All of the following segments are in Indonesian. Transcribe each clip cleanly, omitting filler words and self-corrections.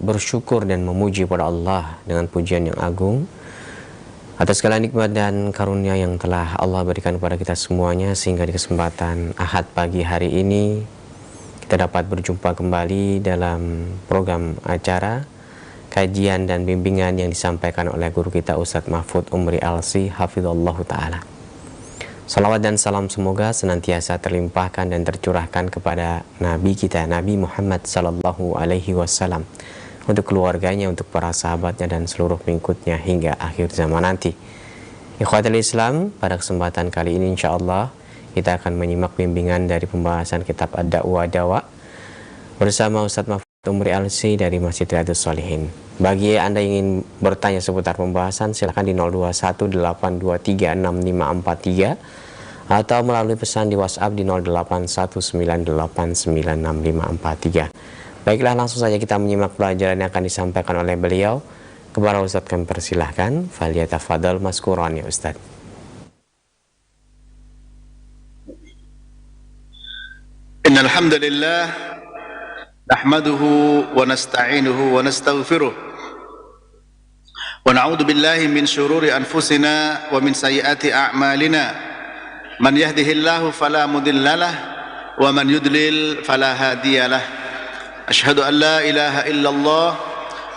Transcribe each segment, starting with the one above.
bersyukur dan memuji pada Allah dengan pujian yang agung atas segala nikmat dan karunia yang telah Allah berikan kepada kita semuanya, sehingga di kesempatan Ahad pagi hari ini kita dapat berjumpa kembali dalam program acara kajian dan bimbingan yang disampaikan oleh guru kita Ustadz Mahfud Umri Alsi hafizallahu ta'ala. Salawat dan salam semoga senantiasa terlimpahkan dan tercurahkan kepada Nabi kita, Nabi Muhammad sallallahu alaihi wasallam, untuk keluarganya, untuk para sahabatnya dan seluruh pengikutnya hingga akhir zaman nanti. Ikhwatul Islam, pada kesempatan kali ini insyaallah kita akan menyimak bimbingan dari pembahasan kitab Ad-Da'wa Dawa bersama Ustadz Mahfud Umri Alsi dari Masjid Riyadhus Shalihin. Bagi Anda yang ingin bertanya seputar pembahasan, silakan di 0218236543 atau melalui pesan di WhatsApp di 0819896543. Baiklah, langsung saja kita menyimak pelajaran yang akan disampaikan oleh beliau. Kepada Ustadz kami persilahkan, falyatafadhal maskuran ya Ustadz. Innal hamdalillah nahmaduhu wa nasta'inuhu wa nastaghfiruh wa na'udzu billahi min shururi anfusina wa min sayyiati a'malina. Man yahdihillahu fala mudhillalah wa man yudlil fala hadiyalah. Ashhadu an la ilaha illallah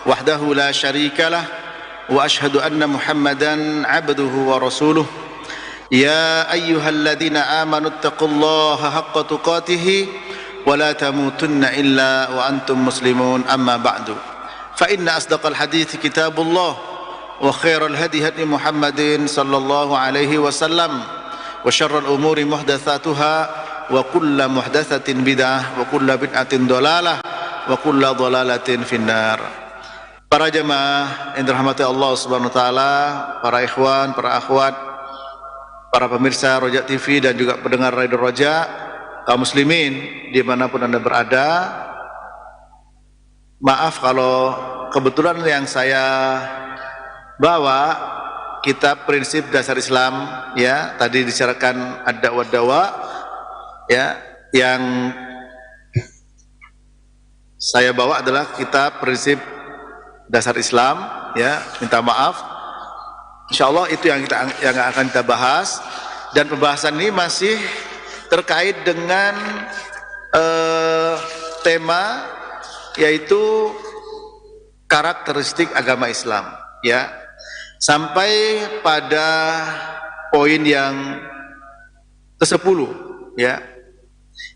wahdahu la syarikalah wa ashhadu anna Muhammadan abduhu wa rasuluh. Ya ayyuhalladzina amanu taqullaha haqqa tuqatih wa la tamutunna illa wa antum muslimun, amma ba'du. Fa inna asdaqal hadits kitabullah wa khairal hadi hadi Muhammadin sallallahu alaihi wasallam wa syarrul umuri muhdatsatuha wa kullu muhdatsatin bid'ah wa kullu bid'atin dhalalah wa kullu dhalalatin finnar. Para jemaah yang dirahmati Allah Subhanahu wa taala, para ikhwan, para akhwat, para pemirsa Roja TV dan juga pendengar Radio Roja, kaum muslimin dimanapun Anda berada, maaf kalau kebetulan yang saya bawa kitab prinsip dasar Islam, ya, tadi dibicarakan Ad-Da'wa Dawa, ya, yang saya bawa adalah kitab prinsip dasar Islam, ya, minta maaf. Insyaallah itu yang akan kita bahas, dan pembahasan ini masih terkait dengan tema, yaitu karakteristik agama Islam, ya, sampai pada poin yang ke-10, ya.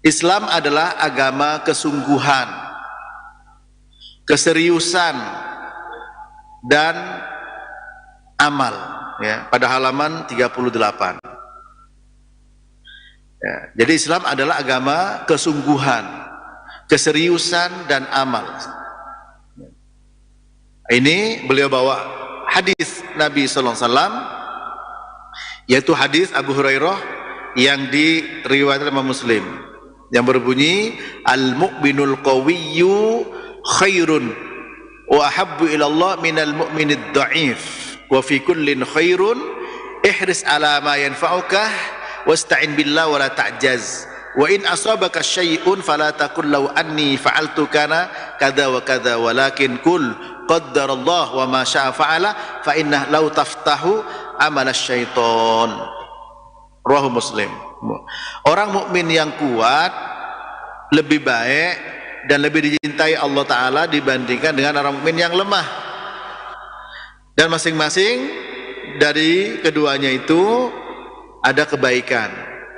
Islam adalah agama kesungguhan, keseriusan dan amal, ya, pada halaman 38. Ya, jadi Islam adalah agama kesungguhan, keseriusan dan amal. Ini beliau bawa hadis Nabi sallallahu alaihi wasallam, yaitu hadis Abu Hurairah yang diriwayatkan Imam Muslim, yang berbunyi al-mu'minul qawiyyu khairun wa ahabbu ila Allah minal mu'minid dha'if wa fi kullin khairun ihris ala ma yanfa'uka wasta'in billah wa la ta'jaz wa in asabaka syai'un fala taqul law anni fa'altu kana kadza wa kadza walakin kul qaddarallah wa ma syaa fa'ala fa inna law taftahu amala syaiton. Rawahu Muslim. Orang mukmin yang kuat lebih baik dan lebih dicintai Allah Ta'ala dibandingkan dengan orang mukmin yang lemah. Dan masing-masing dari keduanya itu ada kebaikan,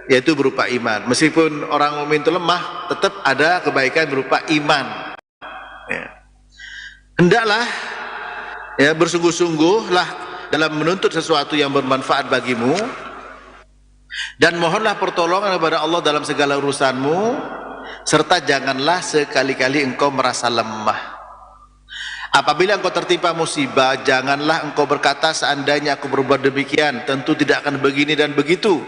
yaitu berupa iman. Meskipun orang mukmin itu lemah, tetap ada kebaikan berupa iman, ya. Hendaklah, ya, bersungguh-sungguhlah dalam menuntut sesuatu yang bermanfaat bagimu, dan mohonlah pertolongan kepada Allah dalam segala urusanmu, serta janganlah sekali-kali engkau merasa lemah. Apabila engkau tertimpa musibah, janganlah engkau berkata seandainya aku berbuat demikian tentu tidak akan begini dan begitu,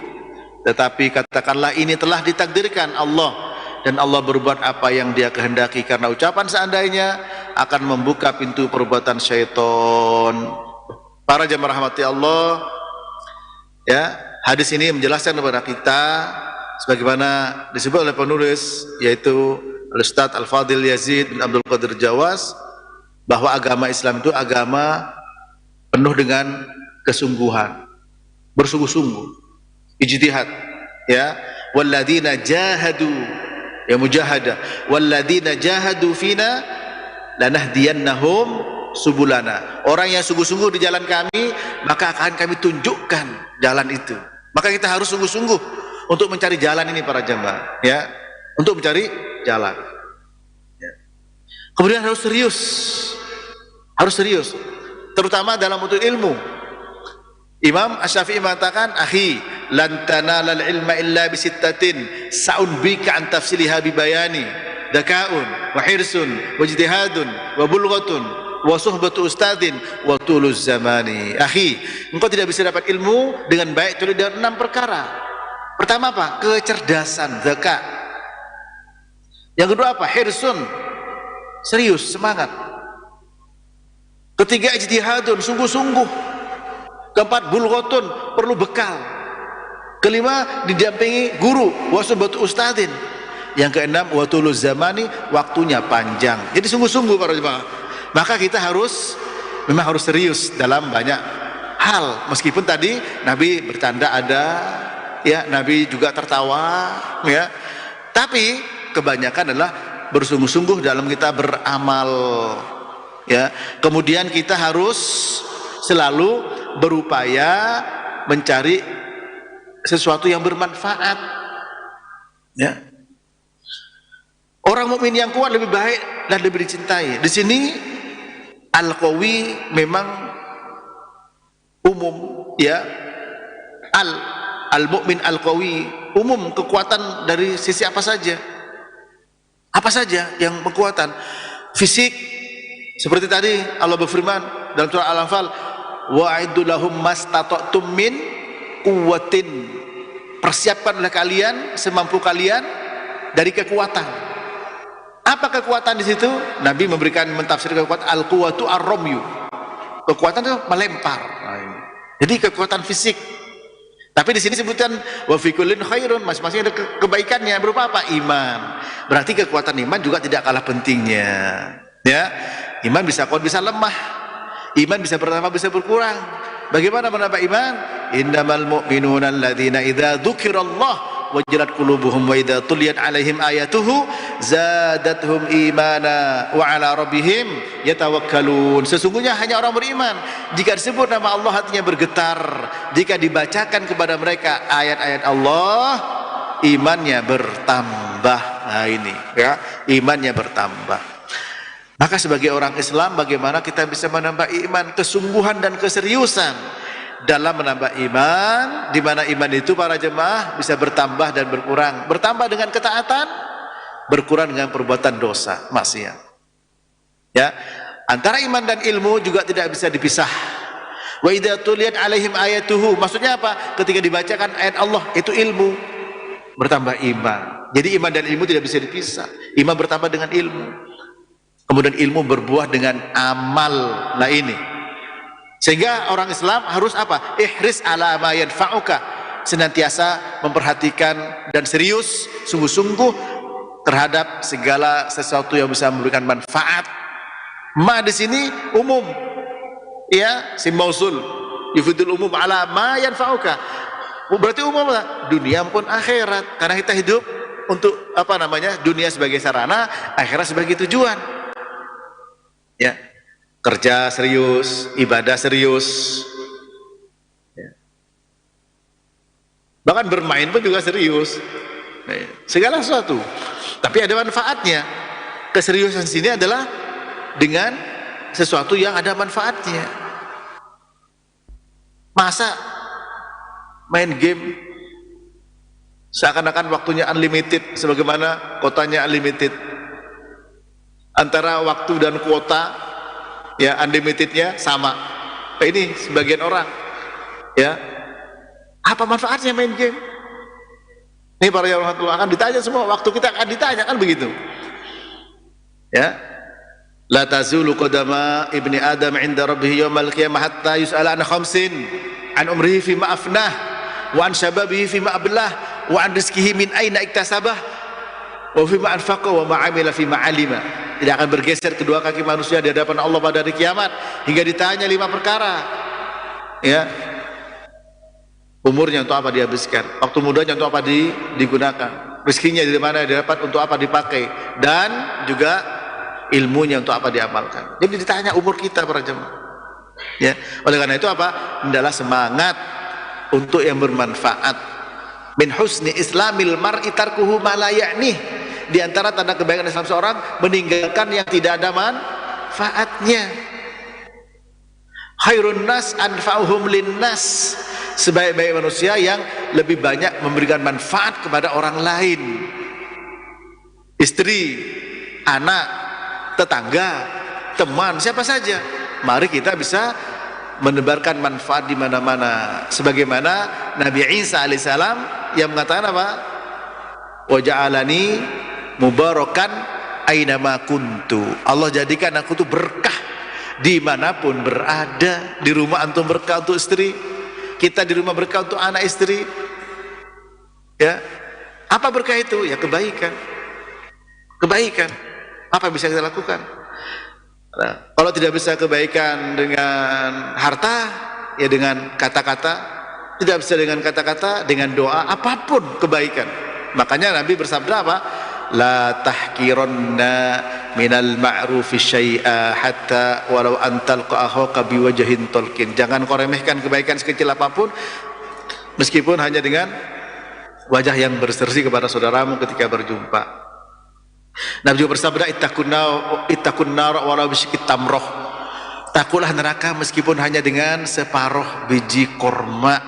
tetapi katakanlah ini telah ditakdirkan Allah, dan Allah berbuat apa yang Dia kehendaki, karena ucapan seandainya akan membuka pintu perbuatan syaitan. Para jemaah rahmati Allah, ya, hadis ini menjelaskan kepada kita sebagaimana disebut oleh penulis, yaitu Al-Ustadz Al-Fadil Yazid bin Abdul Qadir Jawas, bahwa agama Islam itu agama penuh dengan kesungguhan, bersungguh-sungguh, ijtihad, ya. Walladzina jahadu, ya mujahadah, walladzina jahadu fina lanahdiyannahum subulana. Orang yang sungguh-sungguh di jalan kami, maka akan kami tunjukkan jalan itu. Maka kita harus sungguh-sungguh untuk mencari jalan ini para jamaah, ya, untuk mencari jalan. Ya. Kemudian harus serius, terutama dalam menuntut ilmu. Imam Asy-Syafi'i mengatakan, akhi, lan tanalal ilma illa bisittatin sa'unbika an tafsiliha bibayani, dakaun wa hirsun wa ijtihadun wa bulghatun wa suhbatu ustadin wa tuluz zamani. Akhi, engkau tidak bisa dapat ilmu dengan baik kecuali dengan 6 perkara. Pertama apa? Kecerdasan, zaka. Yang kedua apa? Hirsun, serius, semangat. Ketiga, ijtihadun, sungguh-sungguh. Keempat, bulghatun, perlu bekal. Kelima, didampingi guru, wasubatu ustadin. Yang keenam, watuluz zamani, waktunya panjang. Jadi sungguh-sungguh para jemaah. Maka kita memang harus serius dalam banyak hal. Meskipun tadi Nabi bercanda ada, ya, Nabi juga tertawa, ya. Tapi kebanyakan adalah bersungguh-sungguh dalam kita beramal, ya. Kemudian kita harus selalu berupaya mencari sesuatu yang bermanfaat, ya. Orang mukmin yang kuat lebih baik dan lebih dicintai. Di sini al-qawi memang umum, ya. Al-mukmin al-qawi umum, kekuatan dari sisi apa saja yang berkekuatan fisik. Seperti tadi Allah berfirman dalam surah Al-Anfal, wa'iddu lahum mastata'tum min quwwatin, persiapkan oleh kalian semampu kalian dari kekuatan. Apa kekuatan di situ? Nabi mentafsir kekuatan al-quwwatu ar-ramyu, kekuatan itu melempar. Jadi kekuatan fisik. Tapi di sini sebutkan wa fi kullin khairun, masing-masing ada kebaikannya. Berupa apa? Iman. Berarti kekuatan iman juga tidak kalah pentingnya, ya. Iman bisa kuat, bisa lemah. Iman bisa bertambah, bisa berkurang. Bagaimana menambah iman? Innamal mu'minuna alladzina idza dzukirallah wajilat qulubuhum wa idza tuliyat alaihim ayatuhu zadatuhum imana wa ala rabbihim yatawakkalun. Sesungguhnya hanya orang beriman jika disebut nama Allah hatinya bergetar, jika dibacakan kepada mereka ayat-ayat Allah imannya bertambah. Nah ini, ya, imannya bertambah. Maka sebagai orang Islam, bagaimana kita bisa menambah iman, kesungguhan dan keseriusan dalam menambah iman, di mana iman itu para jemaah bisa bertambah dan berkurang. Bertambah dengan ketaatan, berkurang dengan perbuatan dosa, maksiat. Ya, antara iman dan ilmu juga tidak bisa dipisah. Wa idza tuliyat alaihim ayatuhu, maksudnya apa? Ketika dibacakan ayat Allah, itu ilmu, bertambah iman. Jadi iman dan ilmu tidak bisa dipisah. Iman bertambah dengan ilmu. Kemudian ilmu berbuah dengan amal. Nah ini, sehingga orang Islam harus apa? Ihris ala ma yanfa'uka, senantiasa memperhatikan dan serius, sungguh-sungguh terhadap segala sesuatu yang bisa memberikan manfaat. Ma di sini umum, ya, sim mausul yufidul umum ala ma yanfa'uka, berarti umum lah, dunia maupun akhirat, karena kita hidup untuk apa namanya, dunia sebagai sarana, akhirat sebagai tujuan. Ya, kerja serius, ibadah serius, ya. Bahkan bermain pun juga serius, segala sesuatu. Tapi ada manfaatnya. Keseriusan sini adalah dengan sesuatu yang ada manfaatnya. Masa main game seakan-akan waktunya unlimited, sebagaimana kotanya unlimited. Antara waktu dan kuota, ya, unlimitednya sama. Nah, ini sebagian orang, ya, apa manfaatnya main game? Ini para orang tua akan ditanya semua, waktu kita akan ditanya, kan begitu, ya. La tazulu qadama ibni adam inda rabbih yaumal qiyamah hatta yus'ala an khamsin, an umrihi fi ma afnah, wa an shababihi fi ma ablah, wa an rizqihi min aina iktasabah, wa fi ma anfaqa wa ma amila fi ma alima. tidak akan bergeser kedua kaki manusia di hadapan Allah pada hari kiamat hingga ditanya 5 perkara. Ya. Umurnya untuk apa dihabiskan, waktu mudanya untuk apa digunakan, rezekinya dari mana didapat, untuk apa dipakai, dan juga ilmunya untuk apa diamalkan. Jadi ditanya umur kita para jemaah. Ya, oleh karena itu apa? Adalah semangat untuk yang bermanfaat. Min husni islamil mar'i tarkuhu ma la ya'nih. Di antara tanda kebaikan Islam seorang meninggalkan yang tidak ada manfaatnya. Khairun nas anfa'uhum linnas. Sebaik-baik manusia yang lebih banyak memberikan manfaat kepada orang lain. Istri, anak, tetangga, teman, siapa saja. Mari kita bisa menebarkan manfaat di mana-mana. Sebagaimana Nabi Isa alaihissalam yang mengatakan apa? Wa ja'alani mubarakan ainama kuntu. Allah jadikan aku tuh berkah dimanapun berada. Di rumah antum berkah untuk istri, kita di rumah berkah untuk anak istri. Ya, apa berkah itu? Ya kebaikan. Kebaikan. Apa yang bisa kita lakukan? Nah, kalau tidak bisa kebaikan dengan harta, ya dengan kata-kata. Tidak bisa dengan kata-kata, dengan doa, apapun kebaikan. Makanya Nabi bersabda apa? La tahkiranna minal ma'rufi syai'a hatta walau antal qa'ahoka biwajahin tolkin. Jangan kau remehkan kebaikan sekecil apapun, meskipun hanya dengan wajah yang berseri kepada saudaramu ketika berjumpa. Nabi juga bersabda ittaqun nar walau bisyikit tamroh. Takutlah neraka meskipun hanya dengan separuh biji korma.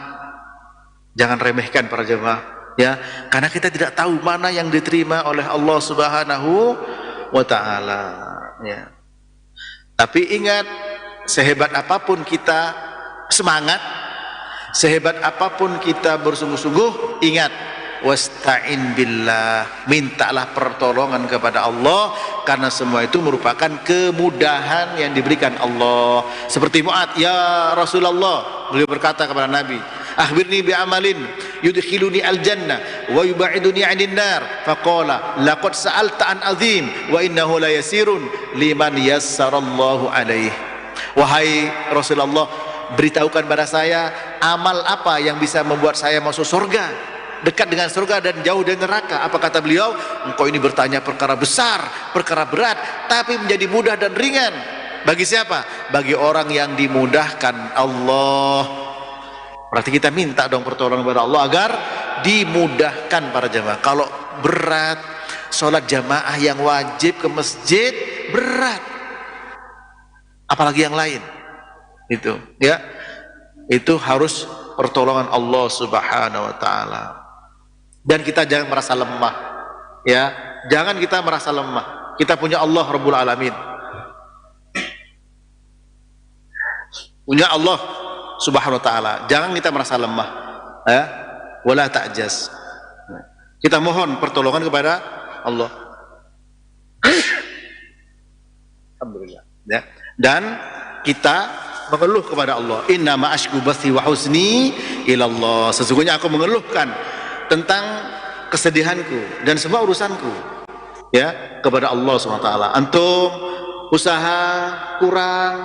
Jangan remehkan para jemaah, ya, karena kita tidak tahu mana yang diterima oleh Allah Subhanahu wa taala, ya. Tapi ingat, sehebat apapun kita semangat, sehebat apapun kita bersungguh-sungguh, ingat, wasta'in billah, mintalah pertolongan kepada Allah, karena semua itu merupakan kemudahan yang diberikan Allah. Seperti Mu'ad, ya Rasulullah, beliau berkata kepada Nabi, akhbirni bi'amalin yudkhiluni al-jannah wa yuba'iduni 'anil nar. Faqala laqad sa'alta an azim wa innahu la yasirun liman yassarallahu alaihi. Wahai Rasulullah, beritahukan pada saya amal apa yang bisa membuat saya masuk surga, dekat dengan surga dan jauh dari neraka. Apa kata beliau? Engkau ini bertanya perkara besar, perkara berat, tapi menjadi mudah dan ringan. Bagi siapa? Bagi orang yang dimudahkan Allah. Berarti kita minta dong pertolongan kepada Allah agar dimudahkan para jamaah. Kalau berat, sholat jamaah yang wajib ke masjid berat, apalagi yang lain. Itu, ya, itu harus pertolongan Allah Subhanahu wa taala. Dan kita jangan merasa lemah, ya, jangan kita merasa lemah. Kita punya Allah Rabbul Alamin, punya Allah Subhanahu wa taala. Jangan kita merasa lemah, ya, wala ta'jaz. Kita mohon pertolongan kepada Allah. Alhamdulillah, ya. Dan kita mengeluh kepada Allah. Inna ma ashku bathi wa husni ilallah. Sesungguhnya aku mengeluhkan tentang kesedihanku dan semua urusanku, ya, kepada Allah Subhanahu wa taala. Antum usaha kurang,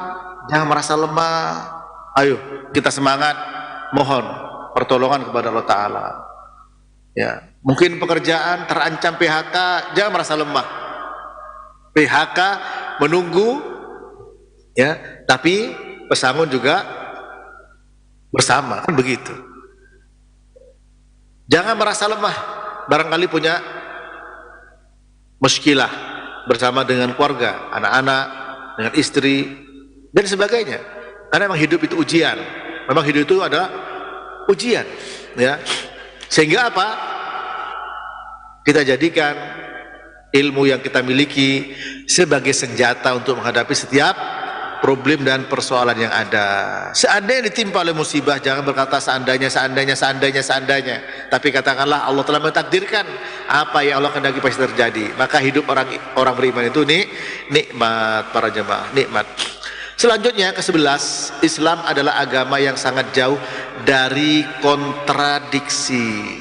jangan merasa lemah. Ayo kita semangat mohon pertolongan kepada Allah taala. Ya, mungkin pekerjaan terancam PHK, jangan merasa lemah. PHK menunggu, ya, tapi pesangon juga bersama, kan begitu. Jangan merasa lemah, barangkali punya muskilah bersama dengan keluarga, anak-anak, dengan istri dan sebagainya. Karena memang hidup itu ujian, memang hidup itu ada ujian, ya. Sehingga apa? Kita jadikan ilmu yang kita miliki sebagai senjata untuk menghadapi setiap problem dan persoalan yang ada. Seandainya ditimpa oleh musibah, jangan berkata seandainya, tapi katakanlah Allah telah mentakdirkan apa yang Allah kehendaki pasti terjadi. Maka hidup orang beriman itu nikmat para jemaah, nikmat. Selanjutnya ke-11, Islam adalah agama yang sangat jauh dari kontradiksi.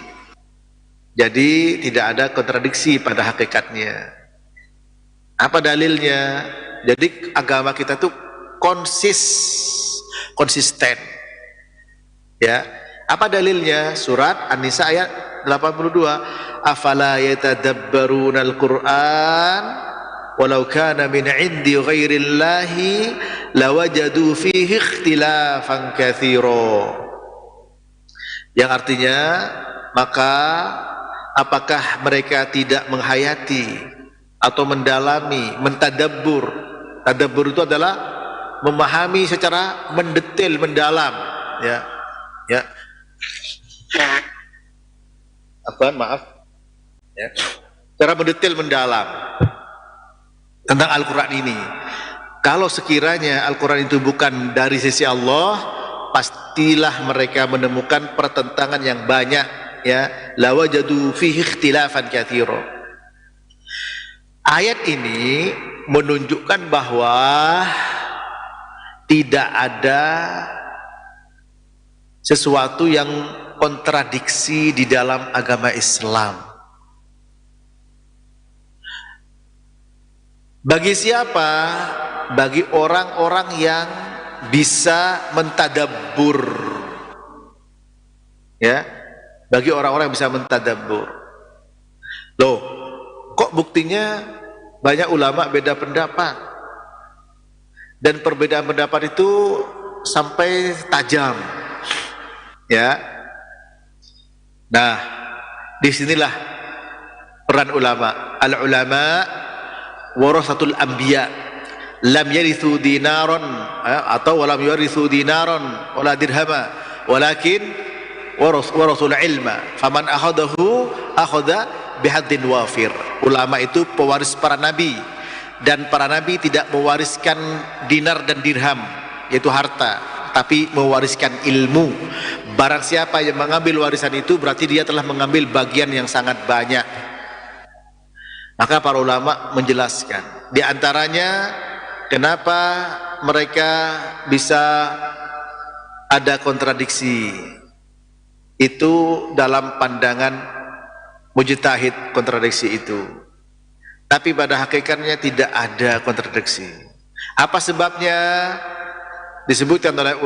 Jadi tidak ada kontradiksi pada hakikatnya. Apa dalilnya? Jadi agama kita tuh konsisten. Ya. Apa dalilnya? Surat An-Nisa ayat 82. Afala yatadabbarunal Qur'an walau kana min 'indi ghairillahi lawajadu fihi ikhtilafan katsira. Yang artinya, maka apakah mereka tidak menghayati atau mendalami, mentadabbur? Tadabbur itu adalah memahami secara mendetail, mendalam, ya. Ya. Maaf. Ya. Secara mendetail, mendalam tentang Al-Qur'an ini. Kalau sekiranya Al-Qur'an itu bukan dari sisi Allah, pastilah mereka menemukan pertentangan yang banyak, ya. Lawajadu fihi ikhtilafan katsira. Ayat ini menunjukkan bahwa tidak ada sesuatu yang kontradiksi di dalam agama Islam. Bagi siapa? Bagi orang-orang yang bisa mentadabbur. Ya, bagi orang-orang yang bisa mentadabbur. Loh, kok buktinya banyak ulama beda pendapat? Dan perbedaan pendapat itu sampai tajam. Ya. Nah, disinilah peran ulama. Al-ulama warasatul anbiya, lam yarithu dinaron, atau walam yarithu dinaron wala dirhama, walakin warasul ilma, faman akhadahu akhadha bihaddin wafir. Ulama itu pewaris para nabi, dan para nabi tidak mewariskan dinar dan dirham, yaitu harta, tapi mewariskan ilmu. Barang siapa yang mengambil warisan itu, berarti dia telah mengambil bagian yang sangat banyak. Maka para ulama menjelaskan, di antaranya kenapa mereka bisa ada kontradiksi. Itu dalam pandangan mujtahid, kontradiksi itu. Tapi pada hakikatnya tidak ada kontradiksi. Apa sebabnya? Disebutkan oleh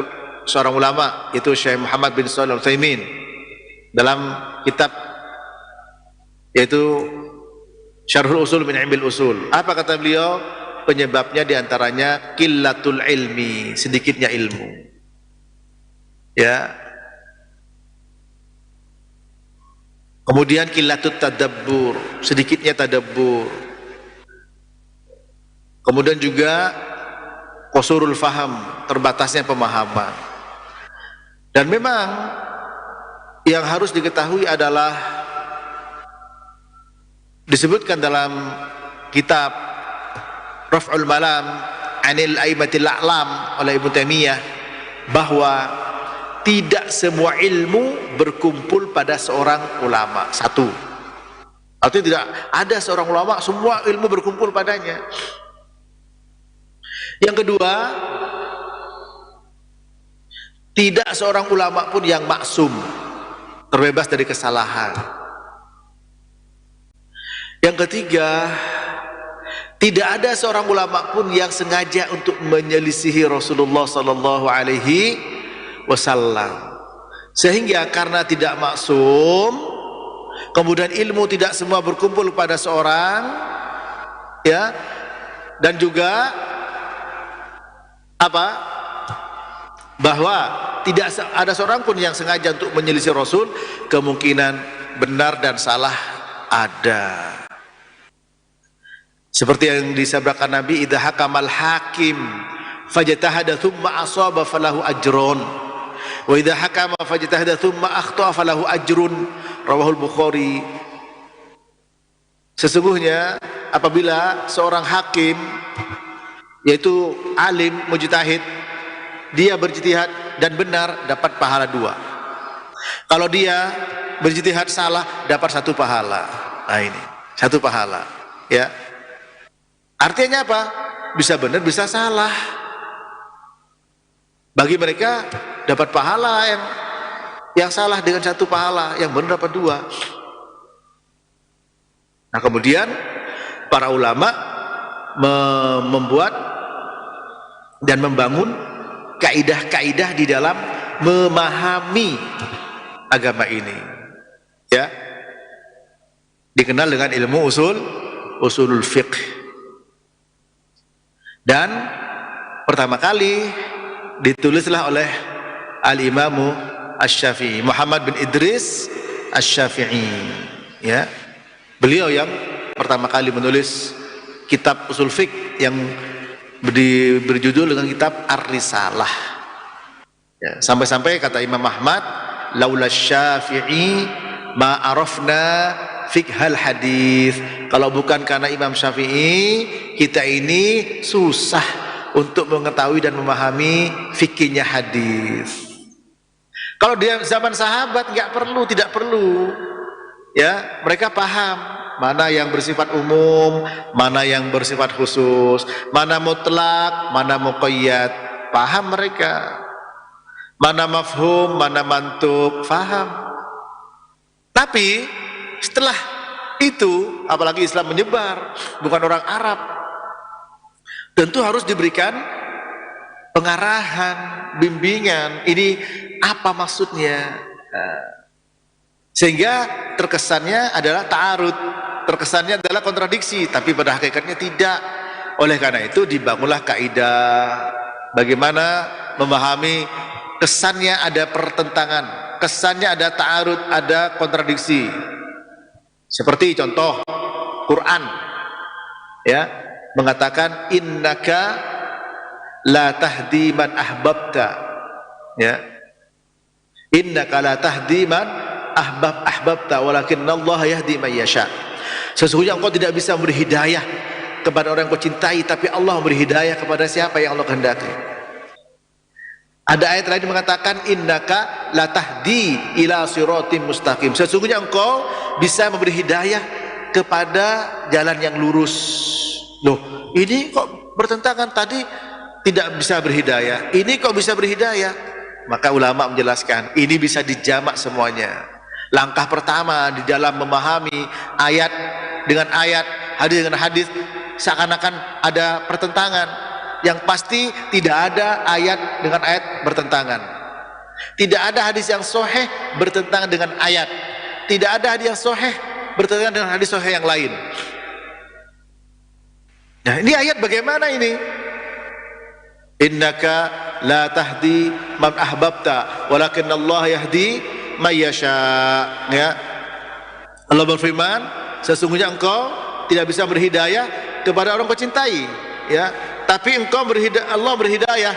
seorang ulama, itu Syekh Muhammad bin Shalih Al-Utsaimin, dalam kitab yaitu Syarhul Usul min Ilmil Usul. Apa kata beliau? Penyebabnya diantaranya qillatul ilmi, sedikitnya ilmu. Ya. Kemudian qillatut tadabbur, sedikitnya tadabbur. Kemudian juga qasurul faham, terbatasnya pemahaman. Dan memang yang harus diketahui adalah disebutkan dalam kitab Raf'ul Malam Anil Aimatil A'lam oleh Ibnu Taimiyah, bahwa tidak semua ilmu berkumpul pada seorang ulama satu. Artinya tidak ada seorang ulama semua ilmu berkumpul padanya. Yang kedua, tidak seorang ulama pun yang maksum, terbebas dari kesalahan. Yang ketiga, tidak ada seorang ulama pun yang sengaja untuk menyelisihi Rasulullah sallallahu alaihi wasallam. Sehingga karena tidak maksum, kemudian ilmu tidak semua berkumpul pada seorang, ya, dan juga apa? Bahwa tidak ada seorang pun yang sengaja untuk menyelisih Rasul. Kemungkinan benar dan salah ada. Seperti yang disabdakan Nabi, idza hakamal hakim fajtahada thumma asaba falahu ajrun, wa idza hakama fajtahada thumma akhta falahu ajrun. Rawahul Bukhari. Sesungguhnya apabila seorang hakim, yaitu alim, mujtahid, dia berijtihad dan benar, dapat pahala 2. Kalau dia berijtihad salah, dapat 1 pahala. Nah ini, 1 pahala, ya. Artinya apa? Bisa benar, bisa salah. Bagi mereka dapat pahala yang salah dengan 1 pahala, yang benar dapat 2. Nah kemudian para ulama membuat dan membangun kaidah-kaidah di dalam memahami agama ini, ya, dikenal dengan ilmu usulul fiqh. Dan pertama kali ditulislah oleh Al-Imamu Asy-Syafi'i, Muhammad bin Idris Asy-Syafi'i, ya. Beliau yang pertama kali menulis kitab usul fiqh yang berjudul dengan kitab Ar-Risalah, ya. Sampai-sampai kata Imam Ahmad, laula Syafi'i ma arafna fiqhal hadis. Kalau bukan karena Imam Syafi'i, kita ini susah untuk mengetahui dan memahami fikihnya hadis. Kalau dia zaman sahabat tidak perlu, ya, mereka paham mana yang bersifat umum, mana yang bersifat khusus, mana mutlak, mana muqayyad, paham mereka. Mana mafhum, mana mantuk, paham. Tapi setelah itu, apalagi Islam menyebar, bukan orang Arab, tentu harus diberikan pengarahan, bimbingan. Ini apa maksudnya? Sehingga terkesannya adalah ta'arud, terkesannya adalah kontradiksi, tapi pada hakikatnya tidak. Oleh karena itu dibangunlah kaidah bagaimana memahami. Kesannya ada pertentangan, kesannya ada ta'arud, ada kontradiksi. Seperti contoh Quran, ya, mengatakan innaka la tahdi man ahbabta, ya, innaka la tahdi man ahbabta walakinallaha yahdi man yasha. Sesungguhnya engkau tidak bisa memberi hidayah kepada orang yang kau cintai, tapi Allah memberi hidayah kepada siapa yang Allah kehendaki. Ada ayat lain mengatakan innaka la tahdi ila siratim mustaqim. Sesungguhnya engkau bisa memberi hidayah kepada jalan yang lurus. Loh, ini kok bertentangan, tadi tidak bisa berhidayah, ini kok bisa berhidayah? Maka ulama menjelaskan, ini bisa dijamak semuanya. Langkah pertama di dalam memahami ayat dengan ayat, hadis dengan hadis, seakan-akan ada pertentangan. Yang pasti tidak ada ayat dengan ayat bertentangan. Tidak ada hadis yang sahih bertentangan dengan ayat. Tidak ada hadis yang sahih bertentangan dengan hadis sahih yang lain. Nah, ini ayat bagaimana ini? Innaka la tahdi man ahbabta walakinnallaha yahdi may yasha. Ya. Allah berfirman, sesungguhnya engkau tidak bisa berhidayah kepada orang kau cintai, ya, tapi engkau Allah berhidayah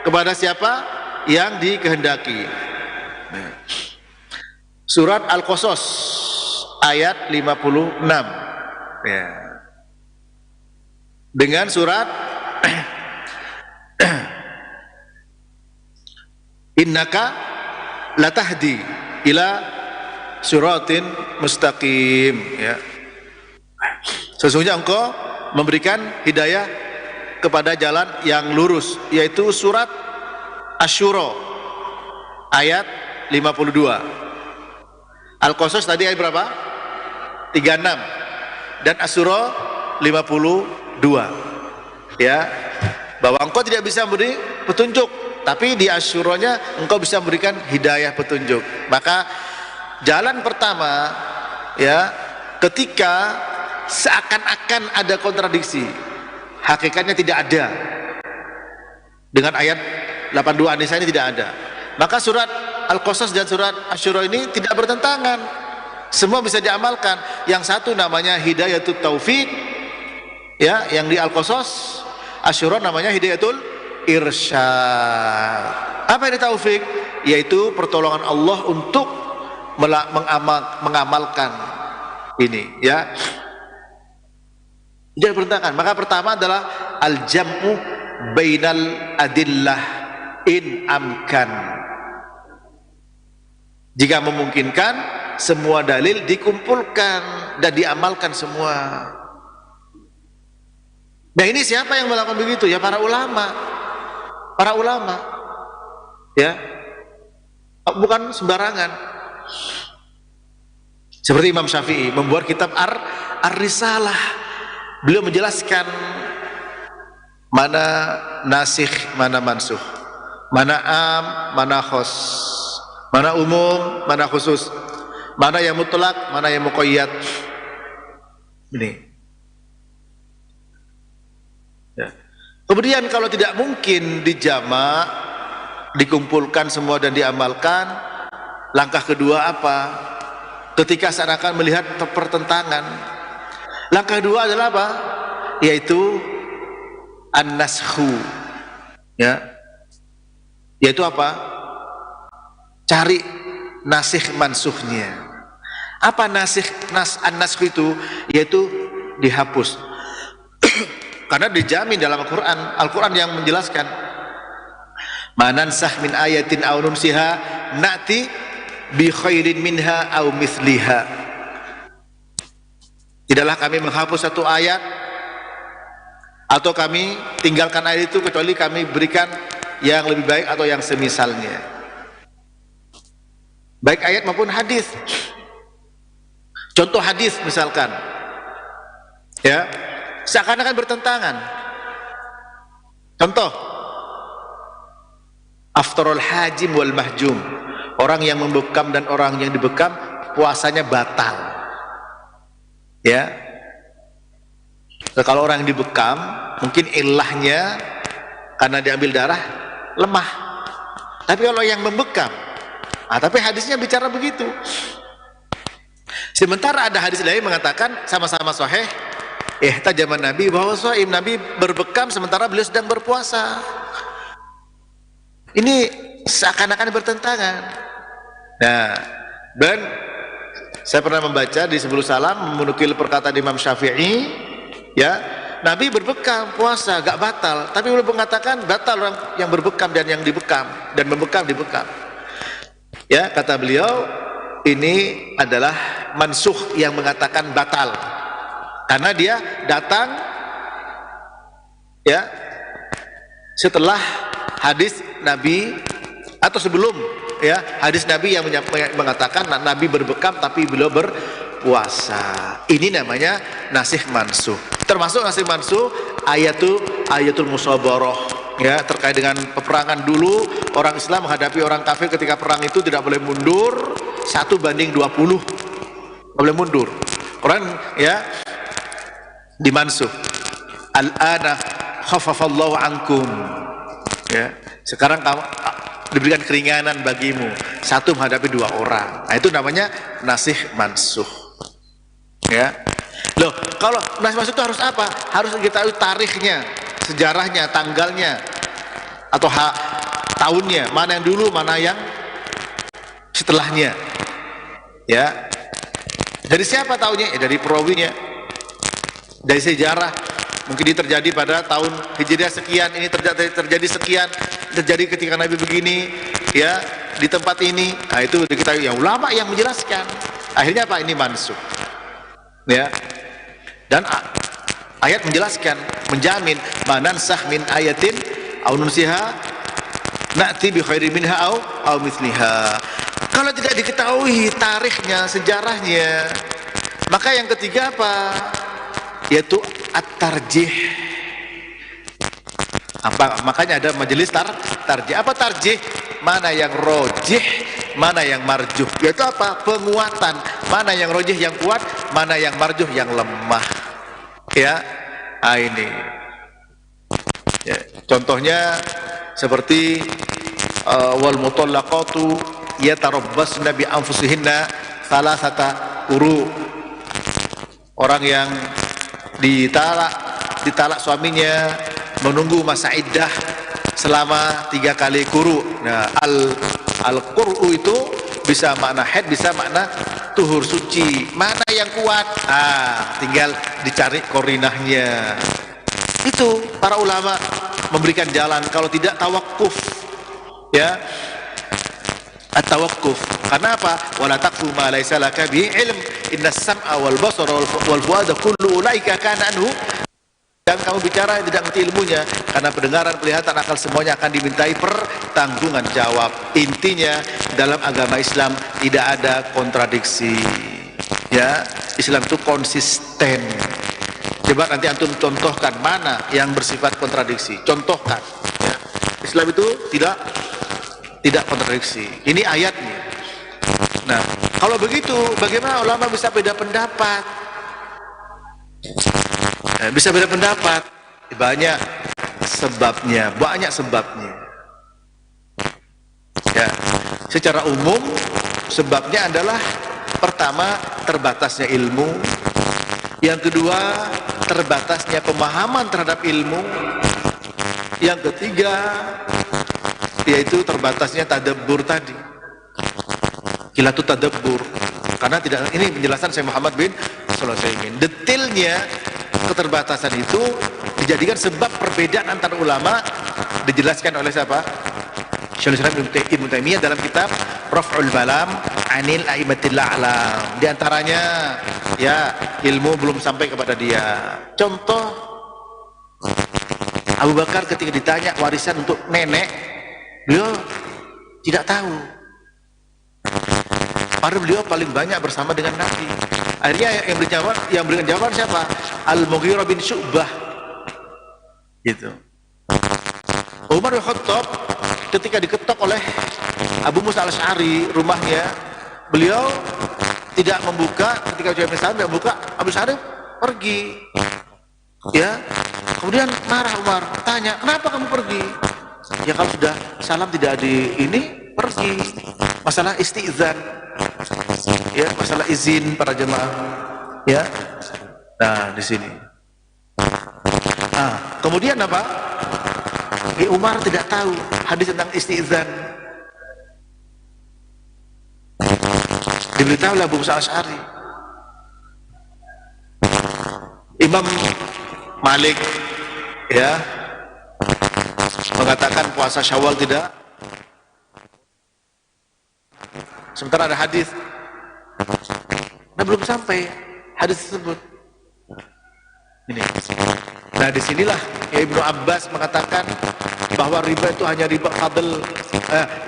kepada siapa yang dikehendaki. Nah. Surat Al-Qasas ayat 56, ya. Dengan surat innaka latahdi ila siratin mustaqim, ya. Sesungguhnya engkau memberikan hidayah kepada jalan yang lurus, yaitu surat Asy-Syura ayat 52. Al-Qasas tadi ayat berapa? 36. Dan Asy-Syura 52. Ya, bahwa engkau tidak bisa memberi petunjuk, tapi di Asy-Syuranya engkau bisa memberikan hidayah petunjuk. Maka jalan pertama, ya, ketika seakan-akan ada kontradiksi, hakikatnya tidak ada. Dengan ayat 82 An-Nisa ini tidak ada. Maka surat Al-Qasas dan surat Asy-Syura ini tidak bertentangan. Semua bisa diamalkan. Yang satu namanya Hidayatut Taufik, ya, yang di Al-Qasas. Asy-Syura namanya Hidayatul Irsyad. Apa ini taufik? Yaitu pertolongan Allah untuk mengamalkan ini, ya. Tidak bertentangan. Maka pertama adalah al-jam'u bainal adillah in amkan. Jika memungkinkan, semua dalil dikumpulkan dan diamalkan semua. Nah, ini siapa yang melakukan begitu? Ya, para ulama. Para ulama, ya, bukan sembarangan. Seperti Imam Syafi'i membuat kitab Ar-Risalah, beliau menjelaskan mana nasikh, mana mansukh, mana am, mana khos, mana umum, mana khusus, mana yang mutlak, mana yang muqayyad. Ini. Ya. Kemudian kalau tidak mungkin dijamak, dikumpulkan semua dan diamalkan, langkah kedua apa? Ketika seakan melihat pertentangan, langkah kedua adalah apa? Yaitu an-naskhu, ya, yaitu apa? Cari nasikh mansukhnya. Apa nasikh an-naskh itu? Yaitu dihapus. Karena dijamin dalam Al-Quran yang menjelaskan, manansah min ayatin aw nunsiha na'ti bi khairin minha aw mithliha. Tidaklah kami menghapus satu ayat atau kami tinggalkan ayat itu kecuali kami berikan yang lebih baik atau yang semisalnya, baik ayat maupun hadis. Contoh hadis misalkan, ya, seakan-akan bertentangan. Contoh, aftarul hajim wal mahjum, orang yang membekam dan orang yang dibekam puasanya batal. Ya, kalau orang yang dibekam mungkin ilahnya karena diambil darah lemah, tapi kalau yang membekam, tapi hadisnya bicara begitu. Sementara ada hadis lain mengatakan sama-sama sahih, ihtajaman Nabi bahwa shaim, Nabi berbekam sementara beliau sedang berpuasa. Ini seakan-akan bertentangan. Nah, dan saya pernah membaca di Sebelum Salam menukil perkataan Imam Syafi'i, ya, Nabi berbekam puasa gak batal, tapi beliau mengatakan batal orang yang berbekam dan yang dibekam, dan membekam dibekam. Ya, kata beliau, ini adalah mansukh yang mengatakan batal, karena dia datang, ya, setelah hadis Nabi atau sebelum, ya, hadis Nabi yang mengatakan Nabi berbekam tapi beliau berpuasa. Ini namanya nasikh mansukh. Termasuk nasikh mansukh ayatul musabarah, ya, terkait dengan peperangan dulu. Orang Islam menghadapi orang kafir ketika perang itu tidak boleh mundur 1:20, tidak boleh mundur. Quran, ya, dimansukh. Al-ana khaffafallahu ankum, ya, sekarang kamu diberikan keringanan bagimu, satu menghadapi dua orang. Nah, itu namanya nasikh mansukh. Ya. Loh, kalau nasikh mansukh itu harus apa? Harus kita tahu tarikhnya, sejarahnya, tanggalnya, atau tahunnya, mana yang dulu, mana yang setelahnya. Ya. Dari siapa tahunya? Ya, dari perawinya. Dari sejarah. Mungkin ini terjadi pada tahun Hijriah sekian, ini terjadi sekian, terjadi ketika Nabi begini, ya, di tempat ini. Nah, itu diketahui ya ulama yang menjelaskan. Akhirnya apa? Ini mansukh. Ya. Dan ayat menjelaskan, menjamin manansakh min ayatin aw nunsiha na'ti bi khairin minha aw mithliha. Kalau tidak diketahui tarikhnya, sejarahnya, maka yang ketiga apa? Yaitu at-tarjih. Makanya ada majelis tarjih. Apa tarjih? Mana yang rojih, mana yang marjuh. Yaitu apa? Penguatan. Mana yang rojih yang kuat, mana yang marjuh yang lemah. Ya, ini. Ya, contohnya seperti wal mutallaqatu yatarabbasna bi anfusihinna thalathata quru. Orang yang ditalak suaminya menunggu masa iddah selama 3 kali quru. Nah, al-quru itu bisa makna haid, bisa makna tuhur suci. Mana yang kuat? Tinggal dicari korinahnya. Itu para ulama memberikan jalan. Kalau tidak tawakuf, ya, at-tawakkuf. Karena apa? Wala taqfu ma laysa laka bihi ilm. Innas sam'a wal basara wal fuada kullu ulaika kana anhu. Dan kamu bicara yang tidak mengerti ilmunya, karena pendengaran, penglihatan, akal semuanya akan dimintai pertanggungan jawab. Intinya dalam agama Islam tidak ada kontradiksi. Ya, Islam itu konsisten. Coba nanti antum contohkan mana yang bersifat kontradiksi. Contohkan. Ya. Islam itu tidak kontradiksi. Ini ayatnya. Nah, kalau begitu, bagaimana ulama bisa beda pendapat? Bisa beda pendapat. Banyak sebabnya. Ya, secara umum sebabnya adalah pertama terbatasnya ilmu, yang kedua terbatasnya pemahaman terhadap ilmu, yang ketiga yaitu terbatasnya tadabbur tadi, kilatut tadabbur. Karena tidak, ini penjelasan Syekh Muhammad bin Shalih Al-Utsaimin. Detailnya keterbatasan itu dijadikan sebab perbedaan antar ulama, dijelaskan oleh siapa? Syaikhul Islam Ibnu Taimiyah dalam kitab Raf'ul Malam 'anil A'immatil A'lam. Di antaranya ya ilmu belum sampai kepada dia. Contoh, Abu Bakar ketika ditanya warisan untuk nenek, beliau tidak tahu. Padahal beliau paling banyak bersama dengan Nabi. Akhirnya yang berikan jawaban siapa? Al-Mughirah bin Syu'bah. Gitu. Umar bin Khattab ketika diketok oleh Abu Musa al-Asy'ari rumahnya, beliau tidak membuka. Ketika Abu Salam tidak membuka, Abu Salam pergi. Ya, kemudian marah Umar, tanya, kenapa kamu pergi? Ya kalau sudah salam tidak di ini, pergi. Masalah istizan, ya, masalah izin para jemaah, ya. Nah di sini. Nah, kemudian apa? Umar tidak tahu hadis tentang istizan. Diberitahu oleh Abu Musa al-Asy'ari. Imam Malik ya mengatakan puasa Syawal tidak. Sementara ada hadis, nah belum sampai hadis tersebut. Ini. Nah disinilah ya Ibnu Abbas mengatakan bahwa riba itu hanya riba fadl,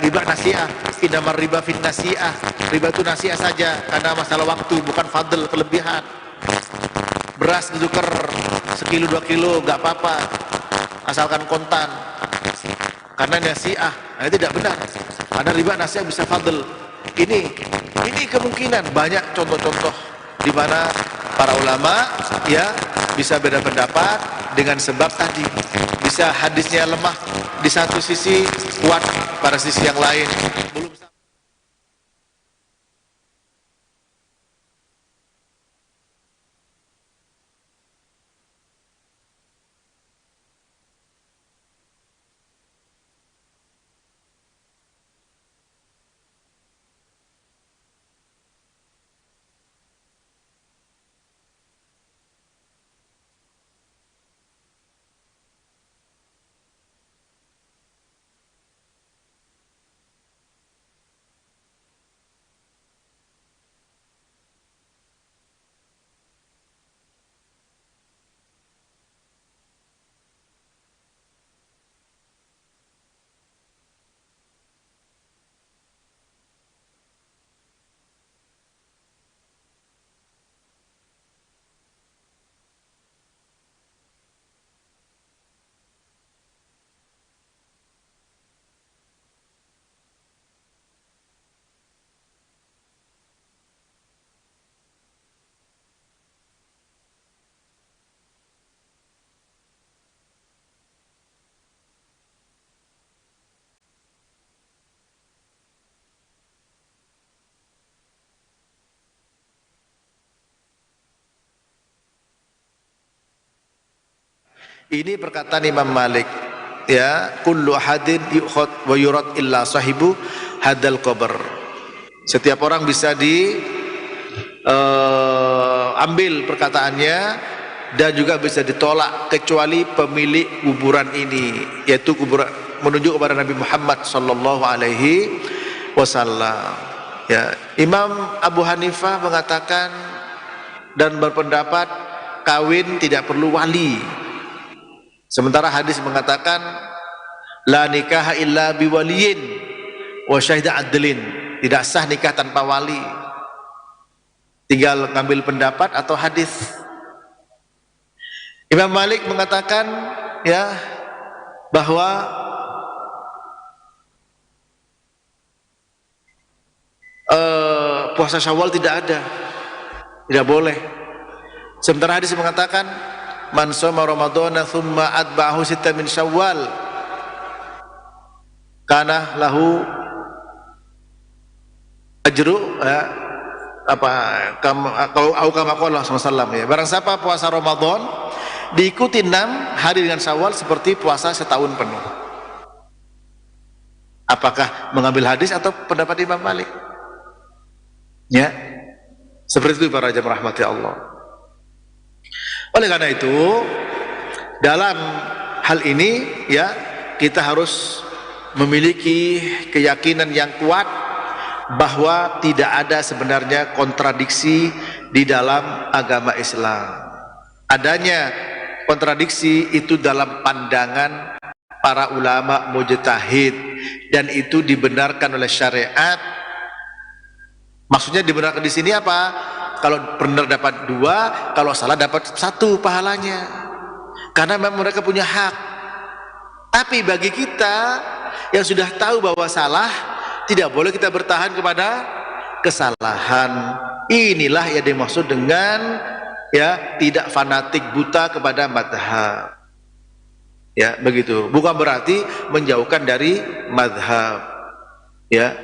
riba nasi'ah. Inamar riba fin nasi'ah. Riba itu nasi'ah saja karena masalah waktu, bukan fadl, kelebihan. Beras ditukar sekilo 2 kilo nggak apa-apa, asalkan kontan. Karena nasi'ah, nah, itu tidak benar. Karena riba nasi'ah bisa fadl. Ini kemungkinan banyak contoh-contoh di mana para ulama ya bisa beda pendapat dengan sebab tadi. Bisa hadisnya lemah di satu sisi, kuat pada sisi yang lain. Belum. Ini perkataan Imam Malik, ya, kullu hadin yukhad wa yurad illa sahibu hadal qabr. Setiap orang bisa ambil perkataannya dan juga bisa ditolak kecuali pemilik kuburan ini, yaitu kuburan menunjuk kepada Nabi Muhammad sallallahu alaihi wasallam. Ya, Imam Abu Hanifah mengatakan dan berpendapat kawin tidak perlu wali. Sementara hadis mengatakan la nikaha illa biwaliyin wa syahida adlin. Tidak sah nikah tanpa wali. Tinggal ngambil pendapat atau hadis. Imam Malik mengatakan ya bahwa puasa Syawal tidak ada, tidak boleh. Sementara hadis mengatakan man shoma ramadhana thumma atba'ahu sitta min Syawal kana lahu ajru kama qala sallallahu ya. Barang siapa puasa Ramadan diikuti 6 hari dengan Syawal seperti puasa setahun penuh. Apakah mengambil hadis atau pendapat Imam Malik? Ya, seperti itu para jamaah rahmati Allah. Oleh karena itu, dalam hal ini ya kita harus memiliki keyakinan yang kuat bahwa tidak ada sebenarnya kontradiksi di dalam agama Islam. Adanya kontradiksi itu dalam pandangan para ulama mujtahid, dan itu dibenarkan oleh syariat. Maksudnya dibenarkan di sini apa? Kalau benar dapat 2, kalau salah dapat 1 pahalanya. Karena memang mereka punya hak. Tapi bagi kita yang sudah tahu bahwa salah, tidak boleh kita bertahan kepada kesalahan. Inilah yang dimaksud dengan ya tidak fanatik buta kepada madhab. Ya begitu. Bukan berarti menjauhkan dari madhab. Ya.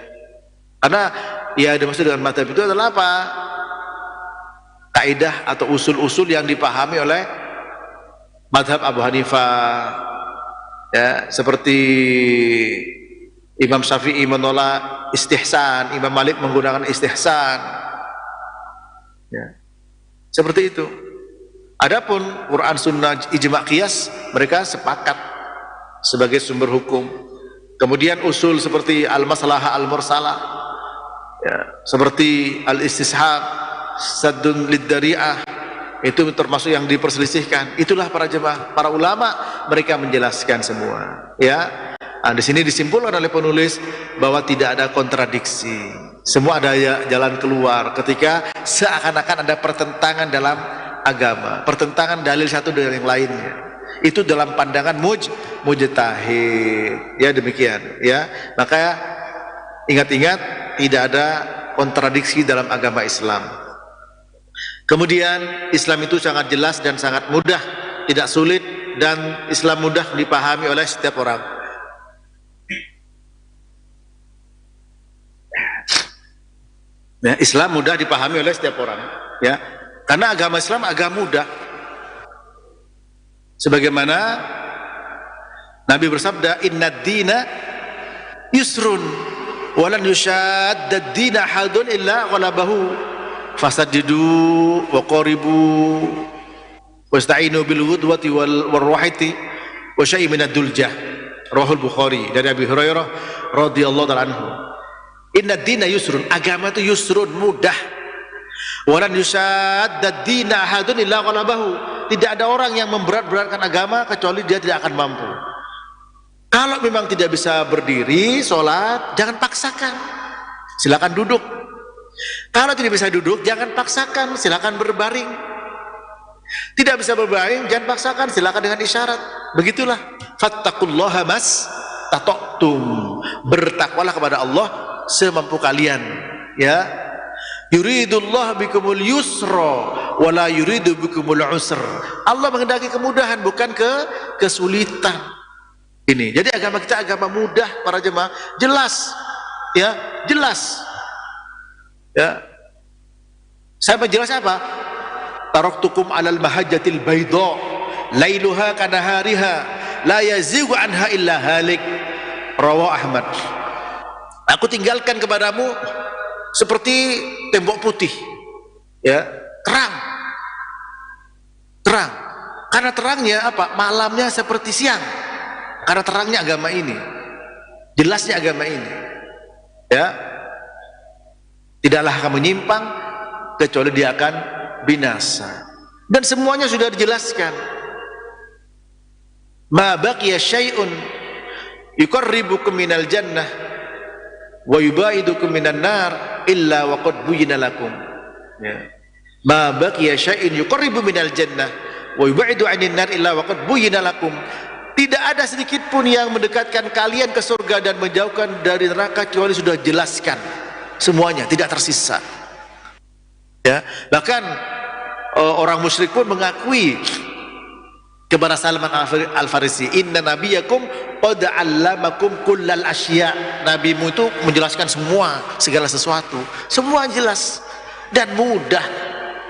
Karena ya dimaksud dengan madhab itu adalah apa? Kaidah atau usul-usul yang dipahami oleh madhab Abu Hanifah, ya, seperti Imam Syafi'i menolak istihsan, Imam Malik menggunakan istihsan, ya, seperti itu. Adapun Quran, Sunnah, Ijma' Qiyas mereka sepakat sebagai sumber hukum. Kemudian usul seperti al-maslahah al-mursalah, ya, seperti al-istishab, saddun lid-dari'ah, itu termasuk yang diperselisihkan. Itulah para jemaah, para ulama, mereka menjelaskan semua. Ya, nah, di sini disimpulkan oleh penulis bahwa tidak ada kontradiksi. Semua ada jalan keluar ketika seakan-akan ada pertentangan dalam agama, pertentangan dalil satu dengan yang lainnya. Itu dalam pandangan mujtahid. Ya demikian. Ya, maka ingat-ingat tidak ada kontradiksi dalam agama Islam. Kemudian Islam itu sangat jelas dan sangat mudah, tidak sulit, dan Islam mudah dipahami oleh setiap orang. Ya, Islam mudah dipahami oleh setiap orang, ya, karena agama Islam agama mudah. Sebagaimana Nabi bersabda, "Innad dina yusrun, walan yushaddad dina hadun illa ghalabahu, fasaddidu wa qaribu wasta'inu bil ghudwati wal wahiti wa syai' min ad-duljah." Rahul Bukhari dari Abi Hurairah radhiyallahu ta'ala anhu. Innad dina yusrun, agama itu yusrun, mudah. Walan yushaddad dina hadun illa ghalabahu, tidak ada orang yang memberat-beratkan agama kecuali dia tidak akan mampu. Kalau memang tidak bisa berdiri sholat, jangan paksakan, silakan duduk. Kalau tidak bisa duduk, jangan paksakan, silakan berbaring. Tidak bisa berbaring, jangan paksakan, silakan dengan isyarat. Begitulah. Fattaqullaha mastata'tum, bertakwalah kepada Allah semampu kalian. Ya. Yuridullah bikumul yusra wa la yuridu bikumul usr. Allah menghendaki kemudahan, bukan kesulitan. Ini. Jadi agama kita agama mudah para jemaah, jelas. Ya, jelas. Ya. Saya menjelas apa? Taraktukum 'alal mahajjatil baydha lailuha kanahariha la yazighu anha illa halik. Rawahu Ahmad. Aku tinggalkan kepadamu seperti tembok putih, ya, terang, terang. Karena terangnya apa? Malamnya seperti siang. Karena terangnya agama ini, jelasnya agama ini, ya. Tidaklah akan menyimpang kecuali dia akan binasa. Dan semuanya sudah dijelaskan. Ma baqiya syai'un yuqarribukum minal jannah wa yubaidukum minan nar illa waqad buyyina lakum. Ya. Ma baqiya syai'in yuqarribu minal jannah wa yub'idu 'anil nar illa waqad buyyina lakum. Tidak ada sedikit pun yang mendekatkan kalian ke surga dan menjauhkan dari neraka kecuali sudah jelaskan semuanya, tidak tersisa. Ya, bahkan orang musyrik pun mengakui kepada Salman Al-Farisi, inna nabiyakum qad 'allamakum kullal asya. Nabimu itu menjelaskan semua, segala sesuatu, semua jelas dan mudah.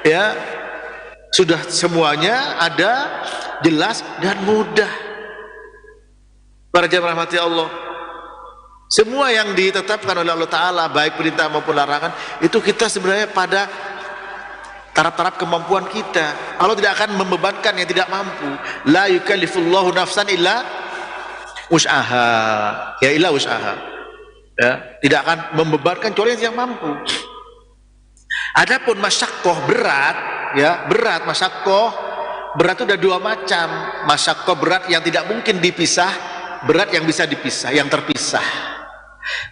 Ya, sudah semuanya ada, jelas dan mudah. Para jamaah rahmati Allah, semua yang ditetapkan oleh Allah Ta'ala, baik perintah maupun larangan, itu kita sebenarnya pada taraf-taraf kemampuan kita. Allah tidak akan membebankan yang tidak mampu. La yukallifullahu nafsan illa wus'aha, ya illa wus'aha. Ya, tidak akan membebankan kecuali yang mampu. Adapun masyaqqah, berat, ya, berat, masyaqqah berat itu ada dua macam. Masyaqqah berat yang tidak mungkin dipisah, berat yang bisa dipisah, yang terpisah.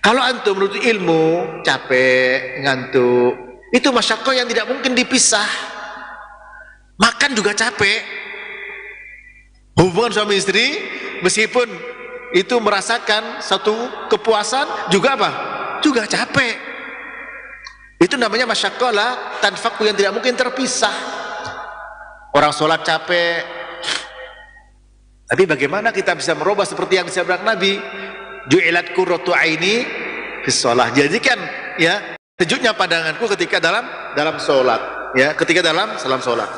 Kalau antum menuntut ilmu, capek, ngantuk, itu masyaqqah yang tidak mungkin dipisah. Makan juga capek. Hubungan suami istri, meskipun itu merasakan satu kepuasan, juga apa? Juga capek. Itu namanya masyaqqah la tanfaku, yang tidak mungkin terpisah. Orang sholat capek, tapi bagaimana kita bisa merubah seperti yang disabdakan Nabi, ju'ilat qurratu aini fis shalah. Jadikan ya sejuknya pandanganku ketika dalam sholat, ya, ketika dalam sholat.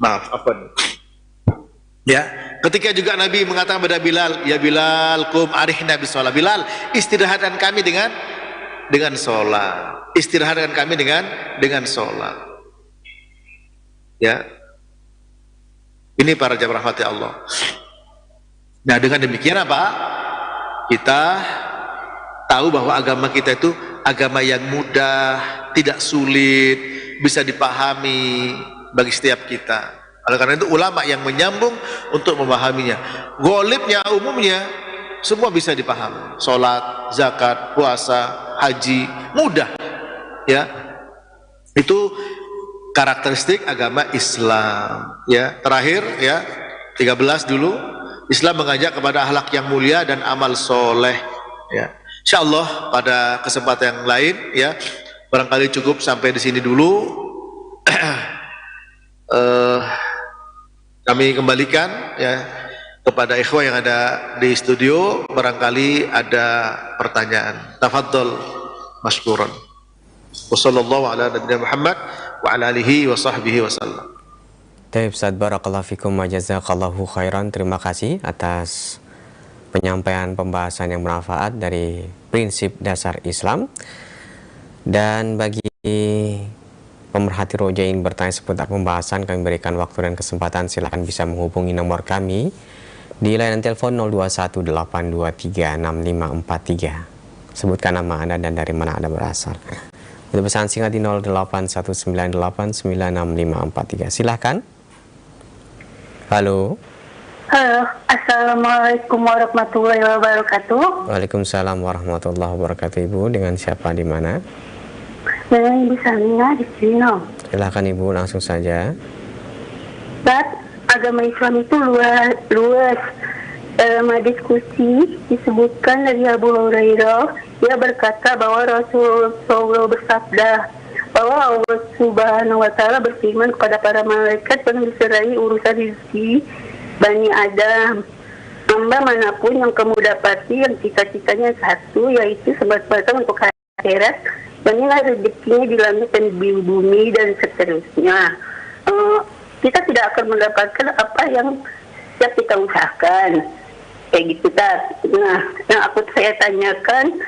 Maaf, apa nih? Ya, ketika juga Nabi mengatakan kepada Bilal, ya Bilal, qum arihna bis shalah. Bilal, istirahatkan kami dengan sholat. Istirahatkan kami dengan sholat. Ya. Ini para jamaah rahmati Allah. Nah, dengan demikian apa? Kita tahu bahwa agama kita itu agama yang mudah, tidak sulit, bisa dipahami bagi setiap kita. Oleh karena itu ulama yang menyambung untuk memahaminya. Ghalibnya, umumnya semua bisa dipahami. Salat, zakat, puasa, haji, mudah. Ya. Itu karakteristik agama Islam. Ya, terakhir ya, 13 dulu. Islam mengajak kepada akhlak yang mulia dan amal soleh. Ya, insyaallah pada kesempatan yang lain ya, barangkali cukup sampai di sini dulu. Kami kembalikan ya kepada ikhwah yang ada di studio, barangkali ada pertanyaan. Tafadhol masykuran. Wassallallahu ala nabiyina Muhammad wa ala alihi wa sahbihi wasallam. Taib Ustaz, barakallahu fikum wa jazakallahu khairan. Terima kasih atas penyampaian pembahasan yang bermanfaat dari prinsip dasar Islam. Dan bagi pemerhati roja yang bertanya seputar pembahasan, kami berikan waktu dan kesempatan. Silahkan bisa menghubungi nomor kami di layanan telepon 0218236543. Sebutkan nama Anda dan dari mana Anda berasal. Untuk pesan singkat di 0819896543. Silahkan. Halo. Halo, assalamualaikum warahmatullahi wabarakatuh. Waalaikumsalam warahmatullahi wabarakatuh. Ibu, dengan siapa, di mana? Dengan Ibu Samina di Cino. Silahkan Ibu, langsung saja. Agama Islam itu luas. Dalam diskusi disebutkan dari Abu Hurairah, dia berkata bahwa Rasulullah bersabda bahwa Allah Subhanahu wa Ta'ala berfirman kepada para malaikat yang diserai urusan rezeki Bani Adam, hamba manapun yang kamu dapati yang cita-citanya satu, yaitu semata-mata untuk akhirat, inilah rezekinya di langit dan di bumi dan seterusnya. Kita tidak akan mendapatkan apa yang siap kita usahakan, kayak gitu. Nah, yang saya tanyakan,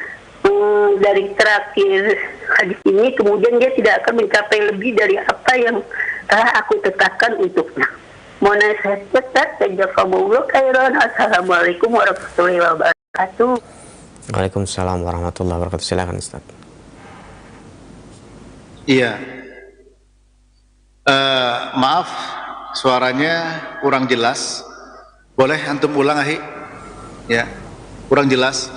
dari terakhir hadis ini, kemudian dia tidak akan mencapai lebih dari apa yang telah aku tetapkan untuknya. Mohon nasihat Ustaz, jazakumullah khairan. Assalamualaikum warahmatullahi wabarakatuh. Waalaikumsalam warahmatullahi wabarakatuh. Silakan Ustaz. Iya. Maaf, suaranya kurang jelas. Boleh antum ulang, Ahi? Ya, kurang jelas.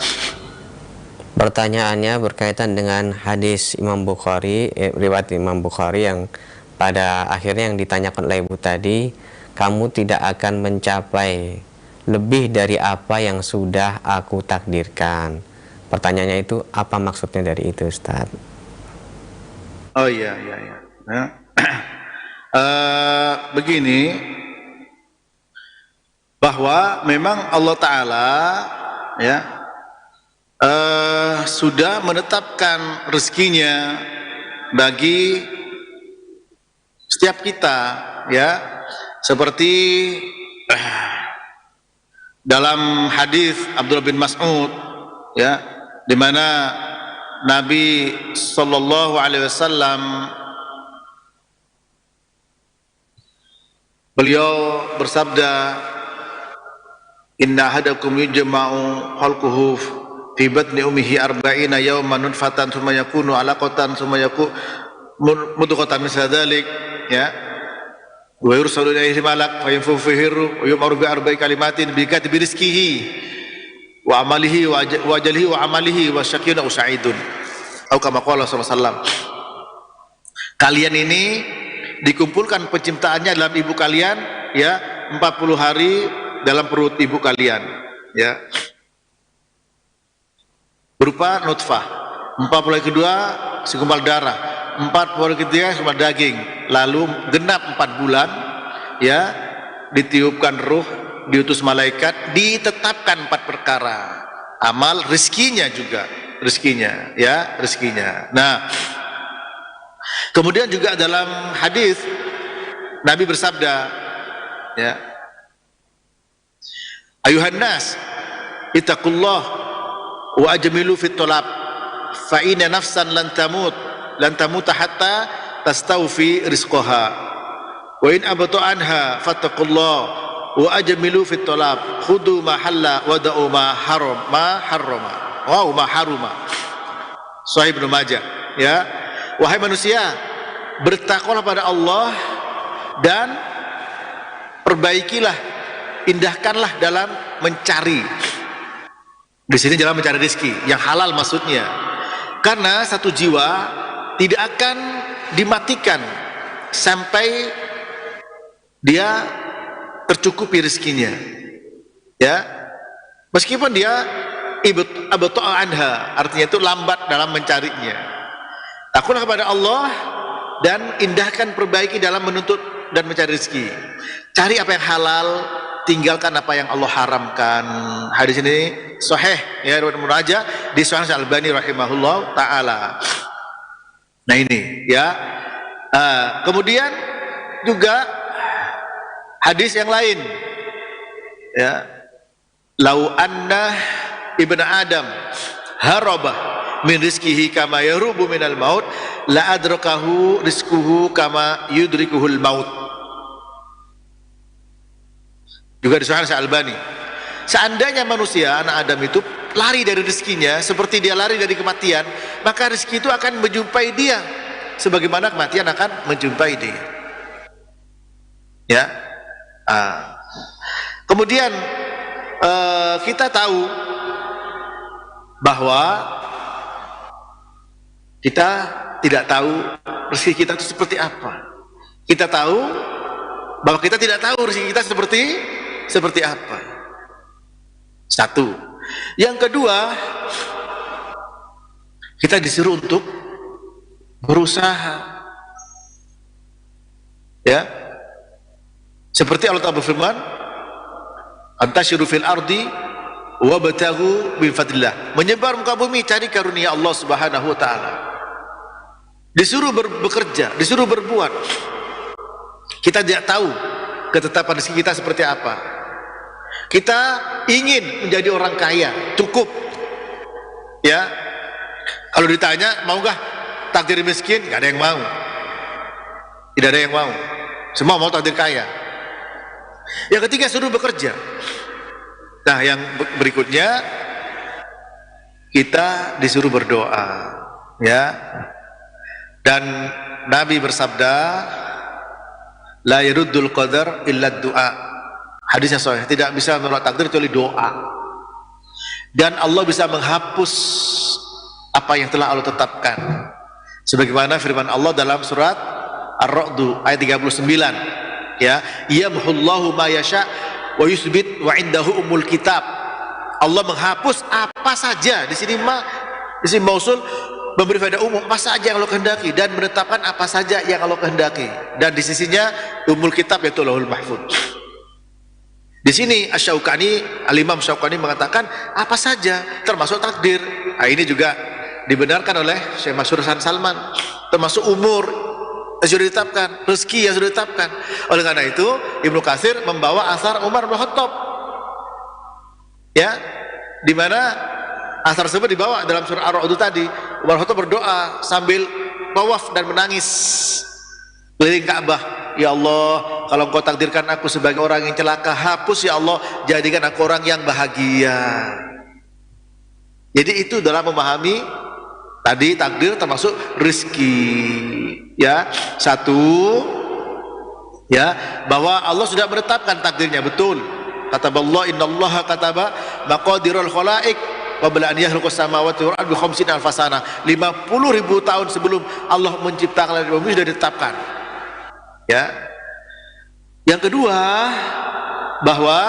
Pertanyaannya berkaitan dengan hadis Imam Bukhari, riwayat Imam Bukhari yang pada akhirnya yang ditanyakan oleh ibu tadi, kamu tidak akan mencapai lebih dari apa yang sudah aku takdirkan. Pertanyaannya itu, apa maksudnya dari itu, Ustaz? Oh iya. Ya. Begini, bahwa memang Allah Ta'ala ya sudah menetapkan rezekinya bagi setiap kita, ya, seperti dalam hadis Abdullah bin Mas'ud, ya, di mana Nabi Sallallahu Alaihi Wasallam beliau bersabda, Inna ahadakum yujma'u khalquhu fi batni ummihi arba'ina yawman nutfatan thumma yakunu alaqatan thumma yakunu mudghatan misla dzalik, ya, wa yursalu ilaihi malak fa yanfukhu fihi wa yu'maru bi arba'i kalimatin bi katbi rizqihi wa amalihi wa ajalihi wa amalihi wa syaqiyyun aw sa'idun, atau kama qala sallallahu alaihi wasallam. Kalian ini dikumpulkan penciptaannya dalam ibu kalian, ya, 40 hari dalam perut ibu kalian, ya, berupa nutfah. 40 hari kedua segumpal darah, 40 hari ketiga segumpal daging, lalu genap 4 bulan, ya, ditiupkan ruh, diutus malaikat, ditetapkan 4 perkara, amal, rezekinya juga, rezekinya, ya, rezekinya. Nah, kemudian juga dalam hadis Nabi bersabda, ya, ayuhan nas ittaqullah wa ajmilu fit talab fa inna nafsan lan tamuta hatta tastawfi rizqaha wa in abatu anha fattaqullah wa ajmilu fit talab khudu ma halla wa da'u ma harrama wa ma haruma. Sahih Ibnu Majah, ya. Wahai manusia, bertakwalah pada Allah dan perbaikilah, indahkanlah dalam mencari. Di sini dalam mencari rezeki yang halal maksudnya. Karena satu jiwa tidak akan dimatikan sampai dia tercukupi rezekinya. Ya. Meskipun dia ibta'a anha, artinya itu lambat dalam mencarinya. Takutlah kepada Allah dan indahkan, perbaiki dalam menuntut dan mencari rezeki. Cari apa yang halal, tinggalkan apa yang Allah haramkan. Hadis ini sahih, ya, riwayat Ibnu Majah, di Sahih Al-Albani rahimahullah taala. Nah ini, ya. Kemudian juga hadis yang lain, ya, lau anna ibnu Adam haraba min rizkihi kama yarubu minal maut la adrakahu rizkuhu kama yudrikuhul maut. Juga di Sahih Al-Albani, seandainya manusia anak Adam itu lari dari rezekinya seperti dia lari dari kematian, maka rezeki itu akan menjumpai dia sebagaimana kematian akan menjumpai dia, ya. Kemudian kita tahu bahwa kita tidak tahu rezeki kita itu seperti apa. Kita tahu bahwa kita tidak tahu rezeki kita seperti apa. Satu. Yang kedua, kita disuruh untuk berusaha. Ya. Seperti Allah Ta'ala berfirman, "Antashiru fil ardi wabtaghu min fadlillah." Menyebar muka bumi, cari karunia Allah Subhanahu wa taala. Disuruh bekerja, disuruh berbuat. Kita tidak tahu ketetapan rezeki kita seperti apa. Kita ingin menjadi orang kaya, cukup, ya. Kalau ditanya mau nggak takdir miskin, nggak ada yang mau, tidak ada yang mau, semua mau takdir kaya. Yang ketiga, suruh bekerja. Nah, yang berikutnya kita disuruh berdoa, ya. Dan Nabi bersabda, la yaruddul qadar illa du'a. Hadisnya sahih, tidak bisa menolak takdir kecuali doa. Dan Allah bisa menghapus apa yang telah Allah tetapkan. Sebagaimana firman Allah dalam surat Ar-Ra'd ayat 39. Ya, yamhullahu ma yasha wa yusbit wa indahu umul kitab. Allah menghapus apa saja. Di sini mausul memberi faedah umum, apa saja yang Allah kehendaki, dan menetapkan apa saja yang Allah kehendaki. Dan di sisinya umul kitab yaitu Lauhul Mahfuz. Di sini Al-Imam Syaukani mengatakan apa saja termasuk takdir. Nah, ini juga dibenarkan oleh Syekh Masyhur Hasan Salman, termasuk umur yang sudah ditetapkan, rezeki yang sudah ditetapkan. Oleh karena itu Ibnu Katsir membawa asar Umar bin Khattab, ya, di mana asar tersebut dibawa dalam surah Ar-Ra'd tadi. Umar bin Khattab berdoa sambil tawaf dan menangis keliling Ka'bah. Ya Allah, kalau Engkau takdirkan aku sebagai orang yang celaka, hapus ya Allah, jadikan aku orang yang bahagia. Jadi itu dalam memahami tadi takdir termasuk rezeki. Ya, satu, ya, bahwa Allah sudah menetapkan takdirnya, betul. Kataballah innallaha kataba maqadirul khalaiq qabla an yakhluqas samawati wal ardi bi 50 alf sanah. 50.000 tahun sebelum Allah menciptakan langit dan bumi sudah ditetapkan. Ya. Yang kedua, bahwa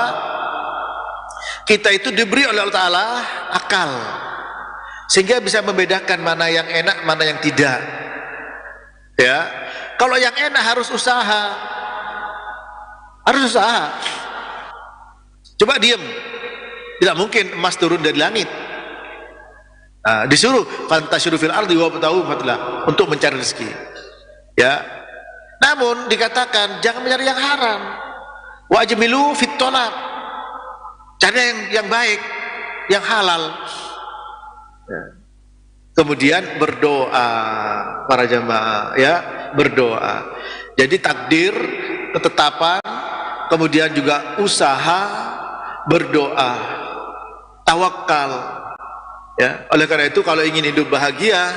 kita itu diberi oleh Allah Ta'ala akal, sehingga bisa membedakan mana yang enak, mana yang tidak. Ya, kalau yang enak harus usaha, Coba diem, tidak mungkin emas turun dari langit. Nah, disuruh fantasyiru fil ardi wabtaghu fadlah, untuk mencari rezeki. Ya, namun dikatakan jangan mencari yang haram. Wa ajmilu fit thalab, cari yang baik, yang halal. Ya. Kemudian berdoa para jamaah, ya, berdoa. Jadi takdir, ketetapan, kemudian juga usaha, berdoa, tawakal. Ya, oleh karena itu kalau ingin hidup bahagia,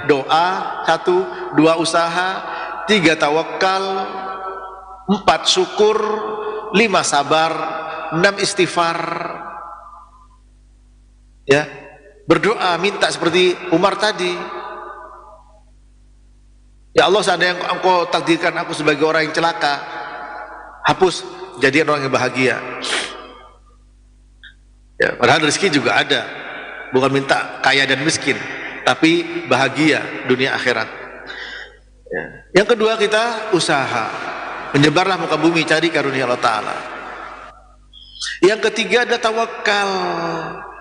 doa 1, 2 usaha, 3 tawakal, 4 syukur, 5 sabar, 6 istighfar. Ya, berdoa, minta seperti Umar tadi. Ya Allah, seandainya Engkau takdirkan aku sebagai orang yang celaka, hapus, jadikan orang yang bahagia. Ya, padahal rezeki juga ada, bukan minta kaya dan miskin, tapi bahagia dunia akhirat. Ya. Yang kedua, kita usaha, menyebarlah muka bumi cari karunia Allah Ta'ala. Yang ketiga ada tawakal.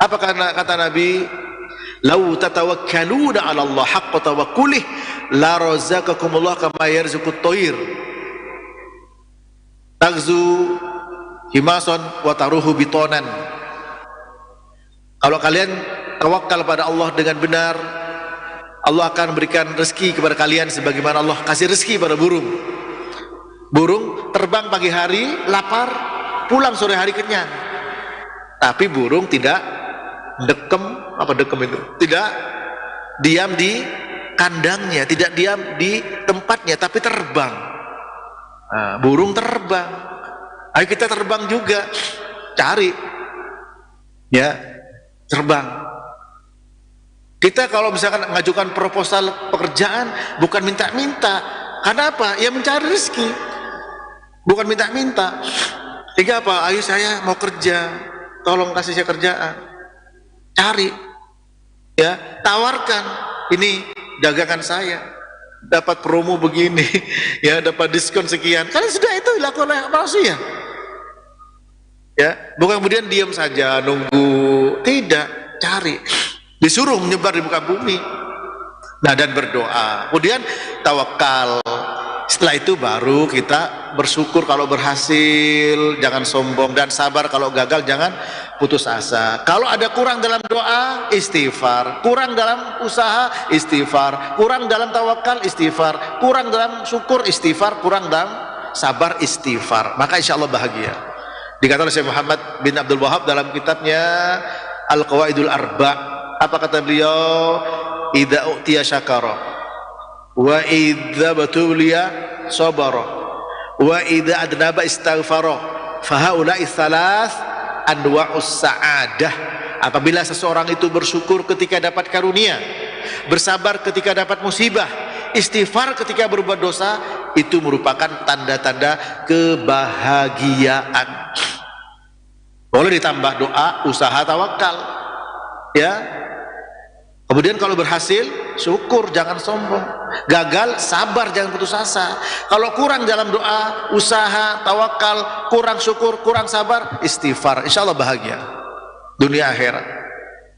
Apa kata Nabi? Lau tatawakkaluna 'ala Allah haqqa tawakkulih la razaqakumullah kama yarzuqut thair tagzu himason wa taruhu bitonan. Kalau kalian tawakal pada Allah dengan benar, Allah akan berikan rezeki kepada kalian sebagaimana Allah kasih rezeki pada burung. Burung terbang pagi hari lapar, pulang sore hari kenyang. Tapi burung tidak tidak diam di kandangnya, tidak diam di tempatnya, tapi terbang. Nah, burung terbang. Ayo kita terbang juga, cari, ya, terbang. Kita kalau misalkan mengajukan proposal pekerjaan, bukan minta-minta. Karena apa? Ya mencari rezeki, bukan minta-minta. Tiga apa? Ayo saya mau kerja, tolong kasih saya kerjaan. Cari, ya, tawarkan, ini dagangan saya, dapat promo begini, ya, dapat diskon sekian. Kalian sudah itu dilakukan oleh manusia. Ya, bukan kemudian diam saja nunggu, tidak, cari, disuruh menyebar di muka bumi. Nah, dan berdoa, kemudian tawakal. Setelah itu baru kita bersyukur kalau berhasil, jangan sombong, dan sabar kalau gagal, jangan putus asa. Kalau ada kurang dalam doa, istighfar. Kurang dalam usaha, istighfar. Kurang dalam tawakal, istighfar. Kurang dalam syukur, istighfar. Kurang dalam sabar, istighfar. Maka insya Allah bahagia. Dikatakan oleh Syekh Muhammad bin Abdul Wahab dalam kitabnya Al-Qawaidul Arba'. Apa kata beliau? Idza u'tiya syakara, wa idza batuliya sabara, wa idza adnaba istaghfara, fa haula'i tsalath anwa'us sa'adah. Apabila seseorang itu bersyukur ketika dapat karunia, bersabar ketika dapat musibah, istighfar ketika berbuat dosa, itu merupakan tanda-tanda kebahagiaan. Boleh ditambah doa, usaha, tawakal, ya. Kemudian kalau berhasil, syukur, jangan sombong. Gagal, sabar, jangan putus asa. Kalau kurang dalam doa, usaha, tawakal, kurang syukur, kurang sabar, istighfar, insya Allah bahagia dunia akhirat.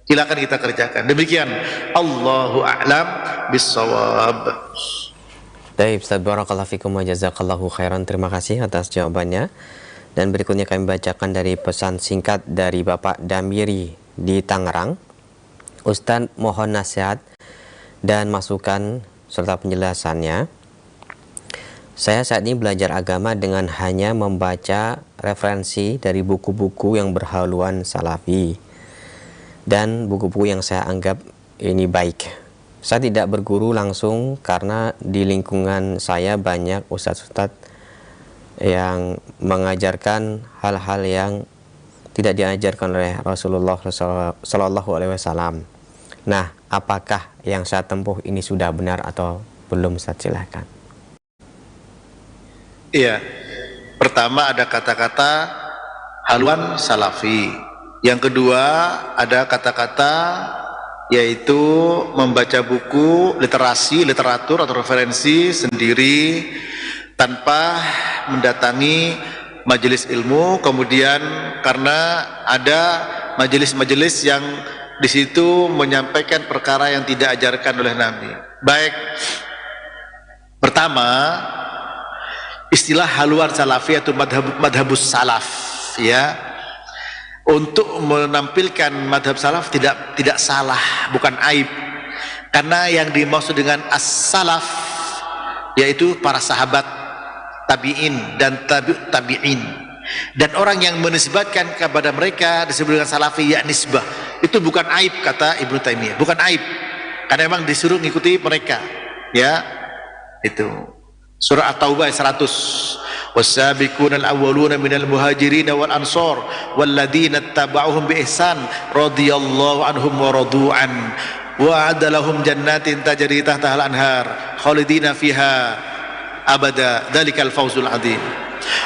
Silakan kita kerjakan. Demikian, Allahu a'lam bissawab. Baik, Ustaz, barakallahu fikum wa jazakallahu khairan. Terima kasih atas jawabannya. Dan berikutnya kami bacakan dari pesan singkat dari Bapak Damiri di Tangerang. Ustaz, mohon nasihat dan masukan serta penjelasannya. Saya saat ini belajar agama dengan hanya membaca referensi dari buku-buku yang berhaluan salafi dan buku-buku yang saya anggap ini baik. Saya tidak berguru langsung karena di lingkungan saya banyak ustadz-ustadz yang mengajarkan hal-hal yang tidak diajarkan oleh Rasulullah SAW. Nah, apakah yang saya tempuh ini sudah benar atau belum? Ustaz, silahkan. Iya, pertama ada kata-kata haluan salafi. Yang kedua ada kata-kata yaitu membaca buku literasi, literatur atau referensi sendiri tanpa mendatangi majelis ilmu. Kemudian karena ada majelis-majelis yang di situ menyampaikan perkara yang tidak ajarkan oleh Nabi. Baik, pertama istilah haluan salafi atau madhabus salaf, ya, untuk menampilkan madhab salaf tidak salah, bukan aib, karena yang dimaksud dengan as-salaf yaitu para sahabat, tabi'in dan tabi'in, dan orang yang menisbatkan kepada mereka disebut dengan salafi, ya nisbah, itu bukan aib kata Ibnu Taimiyah, bukan aib, karena memang disuruh mengikuti mereka, ya. Itu surah At-Taubah 100, was-sabiquna al-awwaluna minal muhajirin wal ansar walladzina tabauhum bi ihsan radhiyallahu anhum wa radu'an wa adalahum jannatin tajri tahtaha al-anhar khalidina fiha abada dzalikal fawzul adzim.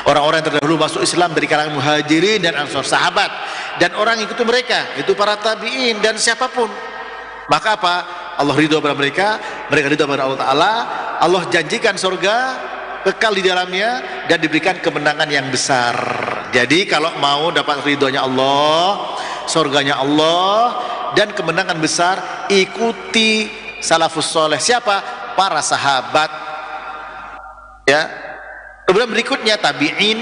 Orang-orang yang terdahulu masuk Islam dari kalangan muhajirin dan ansar, sahabat, dan orang yang ikuti mereka itu para tabi'in dan siapapun, maka apa? Allah ridho pada mereka, mereka ridho pada Allah Ta'ala. Allah janjikan surga, kekal di dalamnya, dan diberikan kemenangan yang besar. Jadi kalau mau dapat ridhonya Allah, surganya Allah, dan kemenangan besar, ikuti salafus soleh. Siapa? Para sahabat, ya. Kemudian berikutnya tabi'in,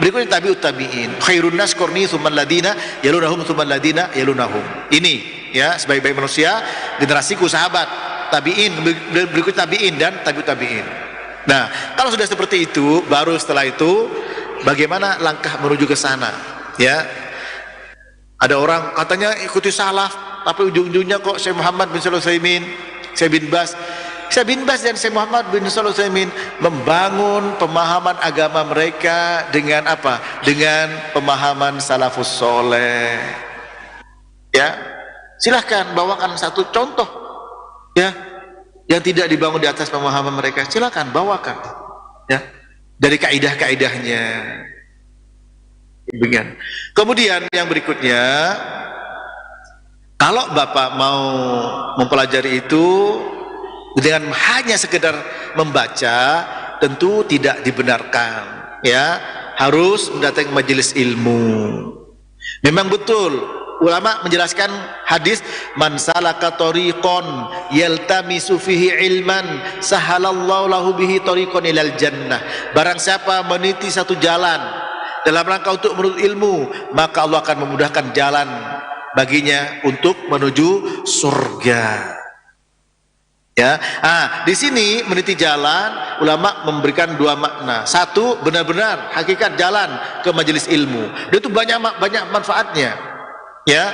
berikutnya tabi'ut tabi'in. Khairun nas qurni tsummal ladina yalunahum tsummal ladina yalunahum. Ini, ya, sebaik-baik manusia generasiku sahabat, tabi'in, berikut tabi'in dan tabi'ut tabi'in. Nah, kalau sudah seperti itu, baru setelah itu bagaimana langkah menuju ke sana, ya. Ada orang katanya ikuti salaf, tapi ujung-ujungnya kok Syekh Muhammad bin Shalih Al-Utsaimin, Syekh bin Bas dan Syekh Muhammad bin Shalih Al-Utsaimin membangun pemahaman agama mereka dengan apa? Dengan pemahaman salafus soleh. Ya, silahkan bawakan satu contoh, ya, yang tidak dibangun di atas pemahaman mereka. Silahkan bawakan, ya, dari kaidah-kaidahnya. Demikian. Kemudian yang berikutnya, kalau Bapak mau mempelajari itu dengan hanya sekedar membaca, tentu tidak dibenarkan, ya. Harus mendatangi majelis ilmu. Memang betul ulama menjelaskan hadis man salaka tariqan yaltamisu fihi ilman sahalallahu lahu bihi tariqan ilal jannah. Barang siapa meniti satu jalan dalam rangka untuk menuntut ilmu, maka Allah akan memudahkan jalan baginya untuk menuju surga. Ya, di sini meniti jalan, ulama memberikan dua makna. Satu, benar-benar hakikat jalan ke majelis ilmu. Dan itu banyak manfaatnya. Ya,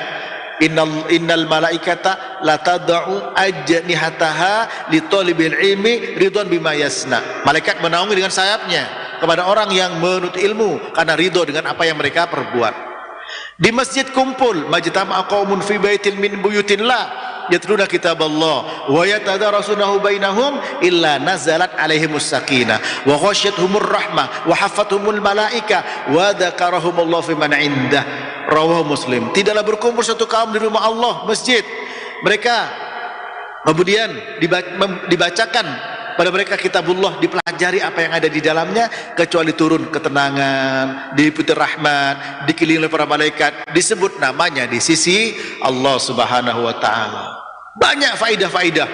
innal malaikata la tad'u ajnihataha li talibil ilmi ridwan bima yasna. Malaikat menaungi dengan sayapnya kepada orang yang menuntut ilmu karena ridho dengan apa yang mereka perbuat. Di masjid kumpul, majtama'a qaumun fi baitin min buyutillah yatluna kitaballah wa yatadarasunahu bainahum illa nazalat alaihimus sakinah wa ghasyiyatuhumur rahmah wa haffathumul malaika wa dzakarahumullahu fi man indah. Rawahu Muslim. Tidaklah berkumpul satu kaum di rumah Allah, masjid, mereka kemudian dibacakan pada mereka kitabullah, dipelajari apa yang ada di dalamnya, kecuali turun ketenangan, diliputi rahmat, dikelilingi oleh para malaikat, disebut namanya di sisi Allah Subhanahu wa taala. Banyak faidah-faidah.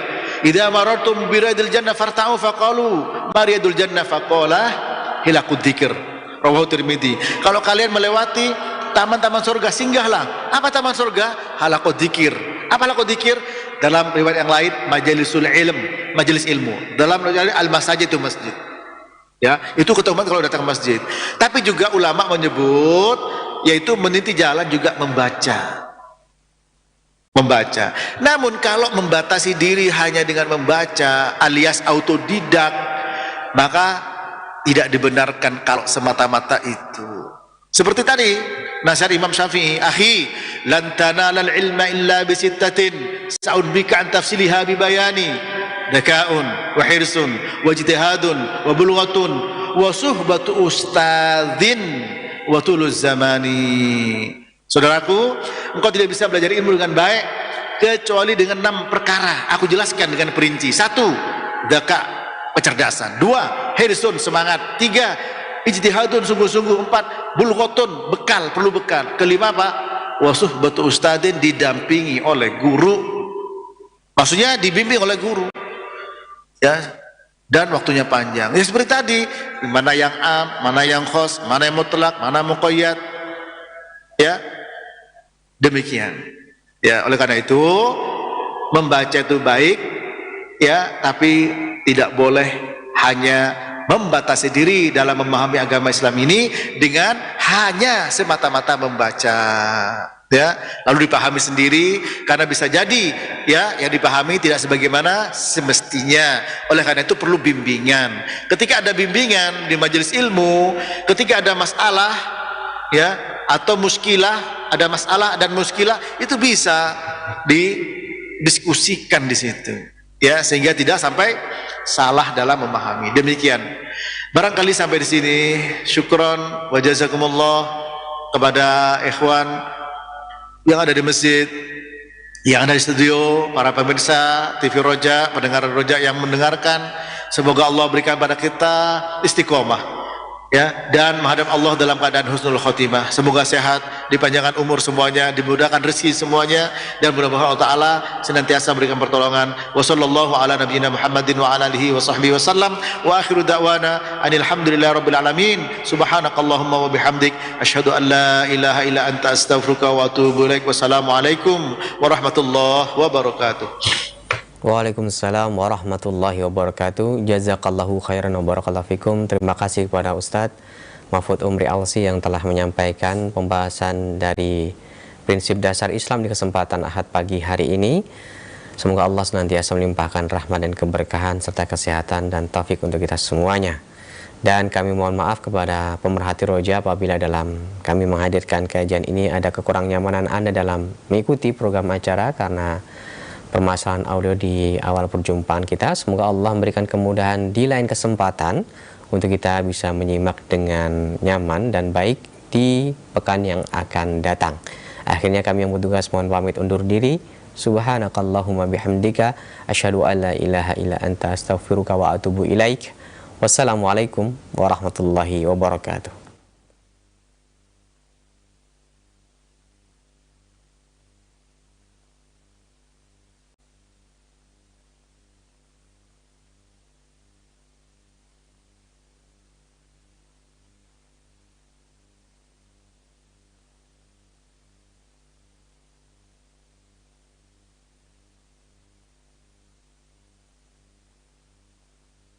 Idza marartum biradil jannah farta'u faqalu maridul jannah faqala hilaqud dzikr. Rawahu Tirmidzi. Kalau kalian melewati taman-taman surga, singgahlah. Apa taman surga? Halaqud dzikir. Apa halaqud dzikir? Dalam riwayat yang lain majlisul ilm, majelis ilmu. Dalam riwayat al-masajid itu masjid. Ya, itu keutamaan kalau datang ke masjid. Tapi juga ulama menyebut yaitu meniti jalan juga membaca. Membaca. Namun kalau membatasi diri hanya dengan membaca alias autodidak, maka tidak dibenarkan kalau semata-mata itu. Seperti tadi nasihat Imam Syafi'i, akhi lan tanalal ilma illa bisittatin sa'udbika an tafsiliha bibayani dakaun wa hirsun wa ijtihadun wa bulghatun wa suhbatu ustadzin wa tuluz zamani. Saudaraku, engkau tidak bisa belajar ilmu dengan baik kecuali dengan 6 perkara. Aku jelaskan dengan perinci. 1, daka, kecerdasan. 2, hirsun, semangat. 3, ijtihadun, sungguh-sungguh. 4, bulghatun, bekal, perlu bekal. Kelima apa? Wa suhbatu ustadzin, didampingi oleh guru. Maksudnya dibimbing oleh guru. Ya, dan waktunya panjang. Ya seperti tadi, mana yang am, mana yang khos, mana yang mutlak, mana muqayyad. Ya, demikian. Ya, oleh karena itu membaca itu baik, ya, tapi tidak boleh hanya membatasi diri dalam memahami agama Islam ini dengan hanya semata-mata membaca. Ya, lalu dipahami sendiri, karena bisa jadi ya yang dipahami tidak sebagaimana semestinya. Oleh karena itu perlu bimbingan. Ketika ada bimbingan di majelis ilmu, ketika ada masalah ya atau muskilah, ada masalah dan muskilah, itu bisa didiskusikan di situ. Ya, sehingga tidak sampai salah dalam memahami. Demikian. Barangkali sampai di sini. Syukron wa jazakumullah kepada ikhwan yang ada di masjid, yang ada di studio, para pemirsa TV Roja, pendengar Roja yang mendengarkan. Semoga Allah berikan pada kita istiqomah, ya, dan menghadap Allah dalam keadaan husnul khotimah. Semoga sehat, dipanjangkan umur semuanya, dimudahkan rezeki semuanya, dan mudah-mudahan Allah Ta'ala senantiasa berikan pertolongan. Wa sallallahu ala nabiyyina Muhammadin wa ala alihi wa sahbihi wa sallam. Wa akhiru da'wana anil hamdulillahi rabbil alamin. Subhanakallahumma wa bihamdik asyhadu an la ilaha illa anta astaghfiruka wa atubu ilaik. Wassalamualaikum warahmatullahi wabarakatuh. Waalaikumsalam warahmatullahi wabarakatuh. Jazakallahu khairan wa barakallahu fikum. Terima kasih kepada Ustadz Mahfud Umri Alsi yang telah menyampaikan pembahasan dari prinsip dasar Islam di kesempatan Ahad pagi hari ini. Semoga Allah senantiasa melimpahkan rahmat dan keberkahan serta kesehatan dan taufik untuk kita semuanya. Dan kami mohon maaf kepada pemerhati Roja apabila dalam kami menghadirkan kajian ini ada kekurang nyamanan Anda dalam mengikuti program acara karena permasalahan audio di awal perjumpaan kita. Semoga Allah memberikan kemudahan di lain kesempatan untuk kita bisa menyimak dengan nyaman dan baik di pekan yang akan datang. Akhirnya kami yang bertugas mohon pamit undur diri. Subhanakallahumma bihamdika asyhadu an la ilaha illa anta astaghfiruka wa atubu ilaik. Wassalamualaikum warahmatullahi wabarakatuh.